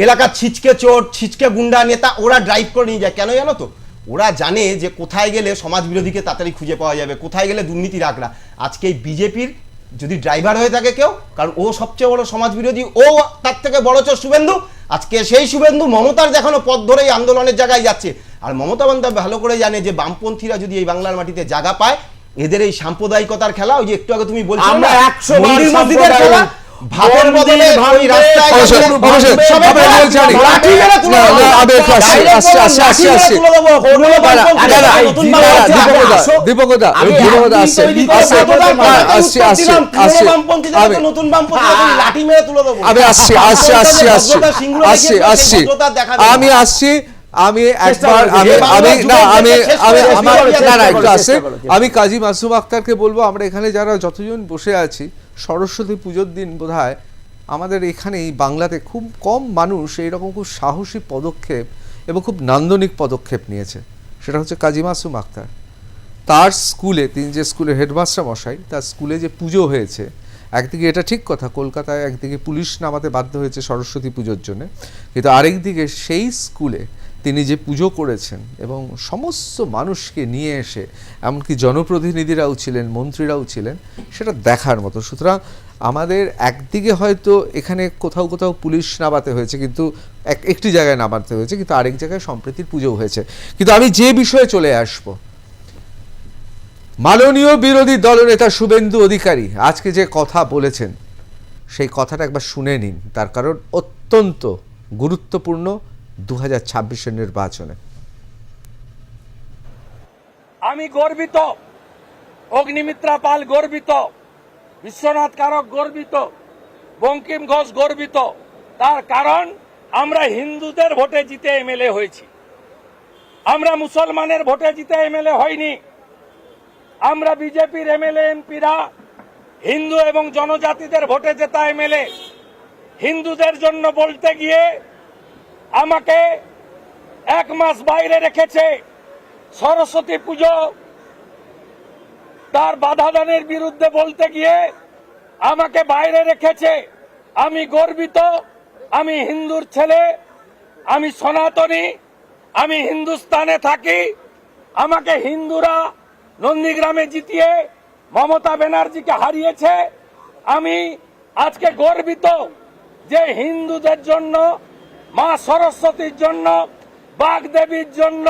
এলাকার ছিচকে চোর, ছিচকে গুন্ডা নেতা, ওরা ড্রাইভ করে নিয়ে যায়। কেন জানো তো? ওরা জানে যে কোথায় গেলে সমাজ বিরোধীকে তাড়াতাড়ি খুঁজে পাওয়া যাবে, কোথায় গেলে দুর্নীতির আঁকড়া। আজকে এই বিজেপির যদি ড্রাইভার হয়ে থাকে কেউ, কারণ ও সবচেয়ে বড় সমাজ বিরোধী, ও তার থেকে বড় চোর শুভেন্দু। আজকে সেই শুভেন্দু মমতার দেখানো পথ ধরেই আন্দোলনের জায়গায় যাচ্ছে। আর মমতা বন্দ্যোপাধ্যায় ভালো করে জানে যে বামপন্থীরা যদি এই বাংলার মাটিতে জায়গা পায়, এদের এই সাম্প্রদায়িকতার খেলা, ওই যে একটু আগে তুমি বলছো মন্দির মসজিদের খেলা, ভাতের বদলে ওই রাস্তায় অবশ্যই, অবশ্যই, আমরা এগুলো জানি। লাঠি মেরে তুলে দেবো। না, আমি একটু আসছি। লাঠি মেরে তুলে দেবো। কোনো বামপন্থী নতুন বামপন্থী আসো। দীপকদা আমি আসছে তৈরি করে আসছে সাধুবাদ করে আসছে উত্তর আসছে দিলাম, পুরনো আসছে বামপন্থীদের মতো নতুন বামপন্থীদের লাঠি মেরে তুলে দেবো। আমি আসছি আসছি আসছি আসছি ভদ্রতা, সিংগুলো আসছি দেখিয়েছে, আসছি সেই ভদ্রতা দেখাবে না। আমি আসছি আমি একবার করেছি। আমি এই আমি বাংলার না যুবকদেরকে আমি শেষ আমি করে আমার চেষ্টা না না করেছি, একটু আসছে চেষ্টা করেছি। আমি কাজী মাসুম আক্তারকে বলবো, আমরা এখানে যারা যতজন বসে আছি সরস্বতী পুজোর দিন বোধহয় আমাদের এখানে এই বাংলাতে খুব কম মানুষ এইরকম খুব সাহসী পদক্ষেপ এবং খুব নান্দনিক পদক্ষেপ নিয়েছে। সেটা হচ্ছে কাজী মাসুম আক্তার। তার স্কুলে, তিনি যে স্কুলের হেডমাস্টার মশাই, তার স্কুলে যে পুজো হয়েছে, একদিকে এটা ঠিক কথা কলকাতায় একদিকে পুলিশ নামাতে বাধ্য হয়েছে সরস্বতী পুজোর জন্য, কিন্তু আরেকদিকে সেই স্কুলে তিনি যে পুজো করেছেন এবং সমস্ত মানুষকে নিয়ে এসে, এমনকি জনপ্রতিনিধিরাও ছিলেন, মন্ত্রীরাও ছিলেন, সেটা দেখার মতো। সুতরাং আমাদের একদিকে হয়তো এখানে কোথাও কোথাও পুলিশ নামাতে হয়েছে, কিন্তু একটি জায়গায় নামাতে হয়েছে, কিন্তু আরেক জায়গায় সম্প্রীতির পুজো হয়েছে। কিন্তু আমি যে বিষয়ে চলে আসব, মাননীয় বিরোধী দলনেতা শুভেন্দু অধিকারী আজকে যে কথা বলেছেন সেই কথাটা একবার শুনে নিন, তার কারণ অত্যন্ত গুরুত্বপূর্ণ 2026-এর নির্বাচনে। আমি গর্বিত, অগ্নিমিত্রা পাল গর্বিত, বিশ্বনাথ কারক গর্বিত, বঙ্কিম ঘোষ গর্বিত। তার কারণ আমরা হিন্দুদের ভোটে জিতে এমএলএ হয়েছি, আমরা মুসলমানের ভোটে জিতে এমএলএ হয়নি। আমরা বিজেপির এমএলএ এমপিরা হিন্দু এবং জনজাতিদের ভোটে জেতা এমএলএ। হিন্দুদের জন্য বলতে গিয়ে আমাকে 1 মাস বাইরে রেখেছে। সরস্বতী পুজো তার বাধা দানের বিরুদ্ধে বলতে গিয়ে আমাকে বাইরে রেখেছে। আমি গর্বিত, আমি হিন্দুর ছেলে, আমি সনাতনী, আমি হিন্দুস্তানে থাকি। আমাকে হিন্দুরা নন্দীগ্রামে জিতিয়ে মমতা ব্যানার্জিকে হারিয়েছে। আমি আজকে গর্বিত যে হিন্দুদের জন্য, মা সরস্বতীর জন্য, বাগদেবীর জন্য,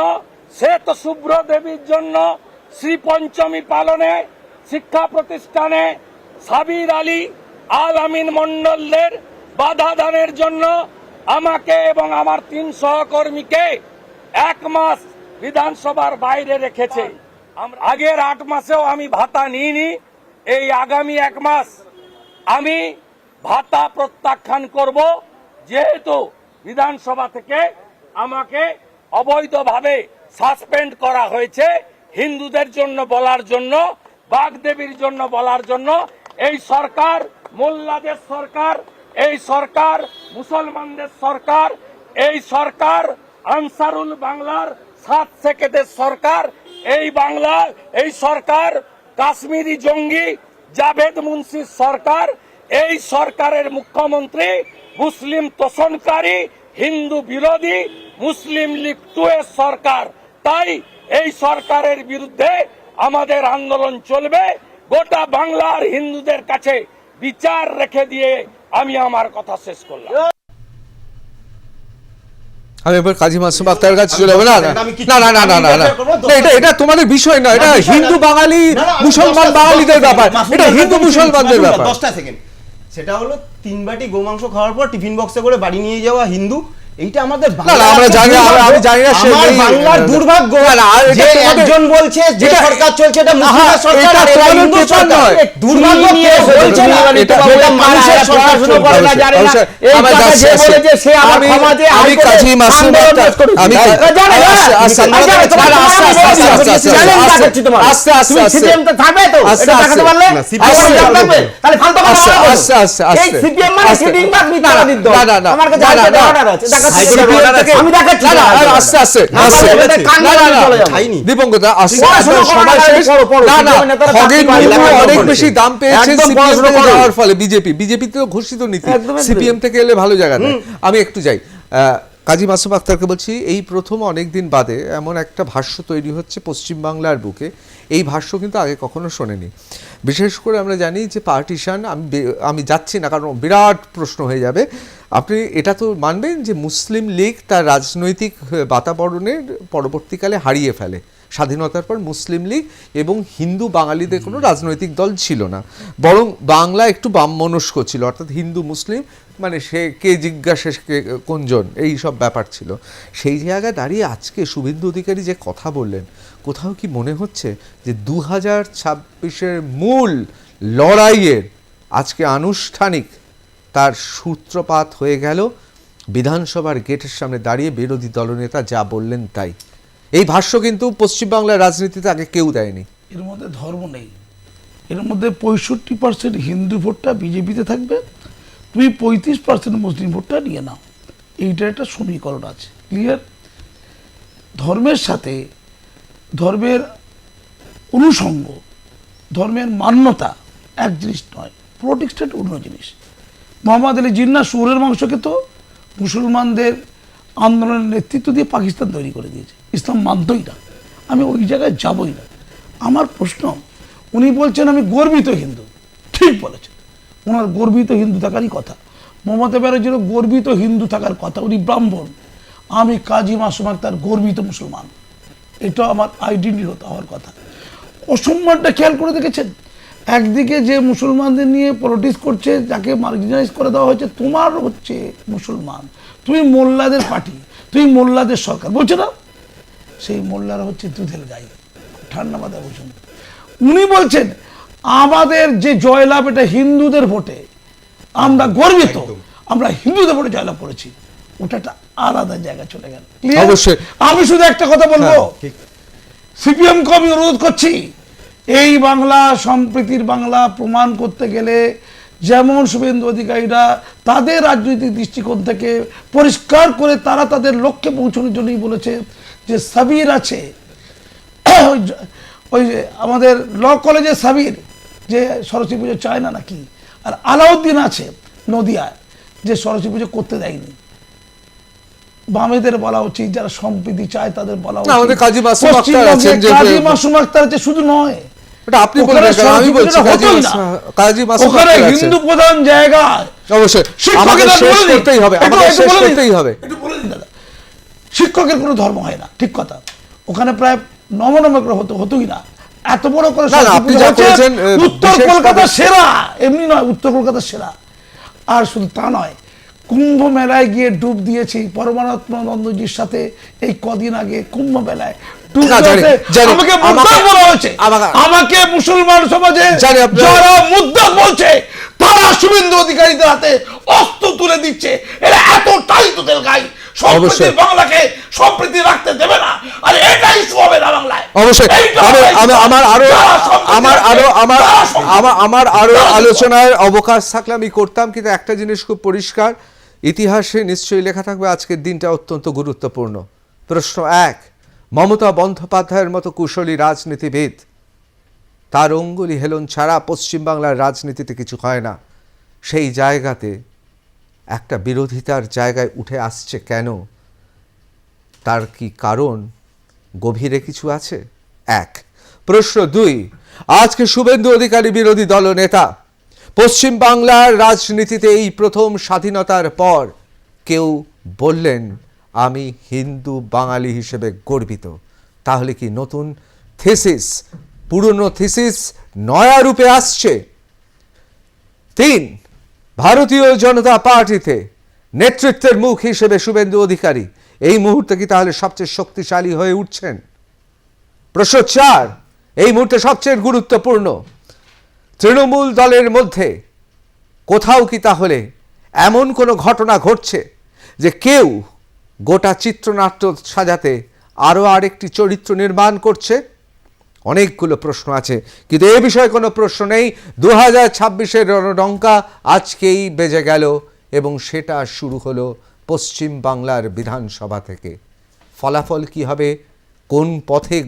শ্বেত শুভ্র দেবীর জন্য শ্রী পঞ্চমী পালনে শিক্ষা প্রতিষ্ঠানে সাবির আলী আল আমিন মন্ডলদের বাধা দানের জন্য আমাকে এবং আমার 3 সহকর্মীকে 1 মাস বিধানসভার বাইরে রেখেছে। আগের 8 মাসেও আমি ভাতা নিইনি। এই আগামী 1 মাস আমি ভাতা প্রত্যাখ্যান করব, যেহেতু বিধানসভা থেকে আমাকে অবৈধভাবে সাসপেন্ড করা হয়েছে। হিন্দুদের জন্য বলার জন্য, বাগদেবীর জন্য বলার জন্য। এই সরকার মোল্লাদের সরকার, এই সরকার মুসলমানদের সরকার, এই সরকার আনসারুল বাংলার 7 সেকেন্ডের সরকার। এই বাংলা, এই সরকার কাশ্মীরি জঙ্গি জাভেদ মুন্সির সরকার। এই সরকারের মুখ্যমন্ত্রী মুসলিম তোষণকারী, হিন্দু বিরোধী, মুসলিম লীগ 2 এর সরকার। তাই এই সরকারের বিরুদ্ধে আমাদের আন্দোলন চলবে। গোটা বাংলার হিন্দুদের কাছে বিচার রেখে দিয়ে আমি আমার কথা শেষ করলাম। আমি এবার কাজী মাসুম আক্তারের কাছে চলে যাবো। না না না না না না না, এটা তোমাদের বিষয় না, এটা হিন্দু বাঙালি মুসলমান বাঙালিদের ব্যাপার, এটা হিন্দু মুসলমানদের ব্যাপার। 10টা সেকেন্ড। সেটা হলো 3 বাটি গোমাংস খাওয়ার পর টিফিন বক্সে করে বাড়ি নিয়ে যাওয়া হিন্দু, এইটা আমাদের আমরা জানি, আমি জানি না, আমার বাংলার দুর্ভাগ্য যে একজন বলছে যে সরকার চলছে এটা মুসলিমের সরকার, আর এটা হিন্দু সরকার। দুর্ভাগ্য কে বলছে না এটা মানুষের সরকার শুরু করে না, জানে না এই কথা যে বলেছে সে আবার ক্ষমা যে আমি কাজী মাসুম আক্তার, আমি জানে না আস্তে আস্তে সিপিএম তো থাকবে, তো এটা দেখাতে পারলে থাকবে, তাহলে ফালতু কথা বলা আস্তে আস্তে এই সিপিএম মানে সিটিং বাদ মিথ্যা দিত। না না না, আমার কাছে অর্ডার আছে, আমি দেখাচ্ছি। আস্তে আস্তে দীপঙ্কর আস্তে অনেক বেশি দাম পেয়েছেন যাওয়ার ফলে বিজেপি তো ঘোষিত নীতি, সিপিএম থেকে এলে ভালো জায়গা নেই। আমি একটু যাই, কাজী মাসুম আক্তারকে বলছি, এই প্রথম অনেকদিন বাদে এমন একটা ভাষ্য তৈরি হচ্ছে পশ্চিমবাংলার বুকে। এই ভাষ্য কিন্তু আগে কখনো শোনেনি। বিশেষ করে আমরা জানি যে পার্টিশন, আমি যাচ্ছি না কারণ বিরাট প্রশ্ন হয়ে যাবে। আপনি এটা তো মানবেন যে মুসলিম লীগ তার রাজনৈতিক বাতাবরণের পরবর্তীকালে হারিয়ে ফেলে। স্বাধীনতার পর মুসলিম লীগ এবং হিন্দু বাঙালিদের কোনো রাজনৈতিক দল ছিল না, বরং বাংলা একটু বামমনস্ক ছিল, অর্থাৎ হিন্দু মুসলিম মানে সে কে জিজ্ঞাসা কে কোনজন, এই সব ব্যাপার ছিল। সেই জায়গায় দাঁড়িয়ে আজকে শুভেন্দু অধিকারী যে কথা বললেন, কোথাও কি মনে হচ্ছে যে 2026-এর মূল লড়াইয়ের আজকে আনুষ্ঠানিক তার সূত্রপাত হয়ে গেল? বিধানসভার গেটের সামনে দাঁড়িয়ে বিরোধী দলনেতা যা বললেন তাই। এই ভাষ্য কিন্তু পশ্চিমবাংলার রাজনীতিতে আগে কেউ দেয়নি। এর মধ্যে ধর্ম নেই, এর মধ্যে 65% হিন্দু ভোটটা বিজেপিতে থাকবে, তুমি 35% মুসলিম ভোটটা নিয়ে নাও, এইটার একটা সমীকরণ আছে, ক্লিয়ার। ধর্মের সাথে ধর্মের অনুষঙ্গ, ধর্মের মান্যতা এক জিনিস নয়, প্রোটেক্টেড অন্য জিনিস। মোহাম্মদ আলী জিন্না শুয়োরের মাংস খেত, মুসলমানদের আন্দোলনের নেতৃত্ব দিয়ে পাকিস্তান তৈরি করে দিয়েছে, ইসলাম মানতই না, আমি ওই জায়গায় যাবই না। আমার প্রশ্ন, উনি বলছেন আমি গর্বিত হিন্দু, ঠিক বলেছেন, ওনার গর্বিত হিন্দু থাকারই কথা। মমতা ব্যানার্জিরও গর্বিত হিন্দু থাকার কথা, উনি ব্রাহ্মণ, আমি কাজী মাসুম আক্তার গর্বিত মুসলমান, এটা আমার আইডেন্টি হওয়ার কথা। অসম্মানটা খেয়াল করে দেখেছেন? একদিকে যে মুসলমানদের নিয়ে পলিটিক্স করছে, যাকে মার্জিনালাইজ করে দেওয়া হয়েছে, তোমার হচ্ছে মুসলমান, তুমি মোল্লাদের পার্টি, তুমি মোল্লাদের সরকার, বলছো না? সেই মোল্লারা হচ্ছে দুধের গাই, ঠান্ডা মাথায় বলছেন। উনি বলছেন আমাদের যে জয়লাভ এটা হিন্দুদের ভোটে, আমরা গর্বিত, আমরা হিন্দুদের ভোটে জয়লাভ করেছি, ওটা একটা আলাদা জায়গা চলে গেল। অবশ্যই আমি শুধু একটা কথা বলবো, সিপিএম কে আমি অনুরোধ করছি, এই বাংলা সম্প্রীতির বাংলা প্রমাণ করতে গেলে যেমন শুভেন্দু অধিকারীরা তাদের রাজনৈতিক দৃষ্টিকোণ থেকে পরিষ্কার করে তারা তাদের লক্ষ্যে পৌঁছানোর জন্যই বলেছে যে সাবির আছে, ওই যে আমাদের ল কলেজে সাবির যে সরস্বতী পুজো চায় না নাকি, আর আলাউদ্দিন আছে নদিয়ায় যে সরস্বতী পুজো করতে দেয়নি। বামেদের বলা উচিত, যারা সম্প্রীতি চায় তাদের বলা উচিত। আমাদের কাজী মাসুম আক্তার আছেন, কাজী মাসুম আক্তার আছে, শুধু নয়, এটা আপনি বলবেন, আমি বলছি কাজী মাসুম আক্তার আছে হিন্দু প্রধান জায়গায়। অবশ্যই আমাদের শেষ করতেই হবে, আমাদের শেষ করতেই হবে। একটু বলে দিন দাদা, শিক্ষকের কোনো ধর্ম হয় না, ঠিক কথা, ওখানে প্রায় নমনমগ্র হতোই না, এত বড় করে আপনি যা করেছেন উত্তর কলকাতা সেরা, এমনি নয়, উত্তর কলকাতা সেরা। আর শুধু তা নয়, কুম্ভ মেলায় গিয়ে ডুব দিয়েছি পরমানন্দজির সাথে এই কদিন আগে কুম্ভ মেলায় ডুব দিয়েছে, আমাকে মুদ্রা বলা হয়েছে, আমাকে মুসলমান সমাজে যারা মুদ্রা বলছে তারা শুভেন্দু অধিকারীদের হাতে অস্ত্র তুলে দিচ্ছে, এরা এতটাই তোদের গাই সম্প্রীতি বাংলাকে সম্প্রীতি রাখতে দেবে না, আর এটাই ইস্যু হবে না বাংলায়। অবশ্যই আমার আরো আলোচনার অবকাশ থাকলে আমি করতাম, কিন্তু একটা জিনিস খুব পরিষ্কার, ইতিহাসে নিশ্চয়ই লেখা থাকবে আজকের দিনটা অত্যন্ত গুরুত্বপূর্ণ। প্রশ্ন 1, মমতা বন্দ্যোপাধ্যায়ের মতো কুশলী রাজনীতিবিদ, তার অঙ্গুলি হেলন ছাড়া পশ্চিমবাংলার রাজনীতিতে কিছু হয় না, সেই জায়গাতে একটা বিরোধিতার জায়গায় উঠে আসছে কেন? তার কি কারণ, গভীরে কিছু আছে? 1। প্রশ্ন 2, আজকে শুভেন্দু অধিকারী বিরোধী দলনেতা, পশ্চিমবাংলার রাজনীতিতে এই প্রথম স্বাধীনতার পর কেউ বললেন আমি হিন্দু বাঙালি হিসেবে গর্বিত। তাহলে কি নতুন থিসিস, পুরনো থিসিস নয়া রূপে আসছে? 3, ভারতীয় জনতা পার্টিতে নেতৃত্বের মুখ হিসেবে শুভেন্দু অধিকারী এই মুহূর্তে কি তাহলে সবচেয়ে শক্তিশালী হয়ে উঠছেন? প্রশ্ন 4, এই মুহূর্তে সবচেয়ে গুরুত্বপূর্ণ, তৃণমূল দলের মধ্যে কোথাও কি তাহলে এমন কোনো ঘটনা ঘটছে যে কেউ গোটা চিত্রনাট্য সাজাতে আরও আরেকটি চরিত্র নির্মাণ করছে? অনেকগুলো প্রশ্ন আছে, কিন্তু এ বিষয়ে কোনো প্রশ্ন নেই। 2026-এর রণডঙ্কা আজকেই বেজে গেল এবং সেটা শুরু হলো পশ্চিম বাংলার বিধানসভা থেকে। ফলাফল কি হবে, কোন পথে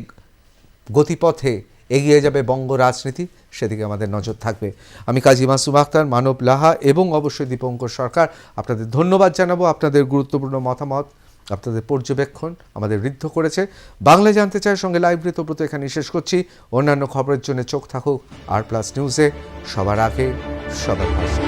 গতিপথে এগিয়ে যাবে বঙ্গ রাজনীতি, সেদিকে আমাদের নজর থাকবে। আমি কাজী মাসুম আক্তার, মানব লাহা এবং অবশ্যই দীপঙ্কর সরকার আপনাদের ধন্যবাদ জানাবো। আপনাদের গুরুত্বপূর্ণ মতামত, আপনাদের পর্যবেক্ষণ আমাদের ঋদ্ধ করেছে। বাংলা জানতে চাই সঙ্গে লাইভ ঋতব্রত এখানে শেষ করছি। অন্যান্য খবরের জন্য চোখ থাকুক আর প্লাস নিউজে, সবার আগে সবার পাশে।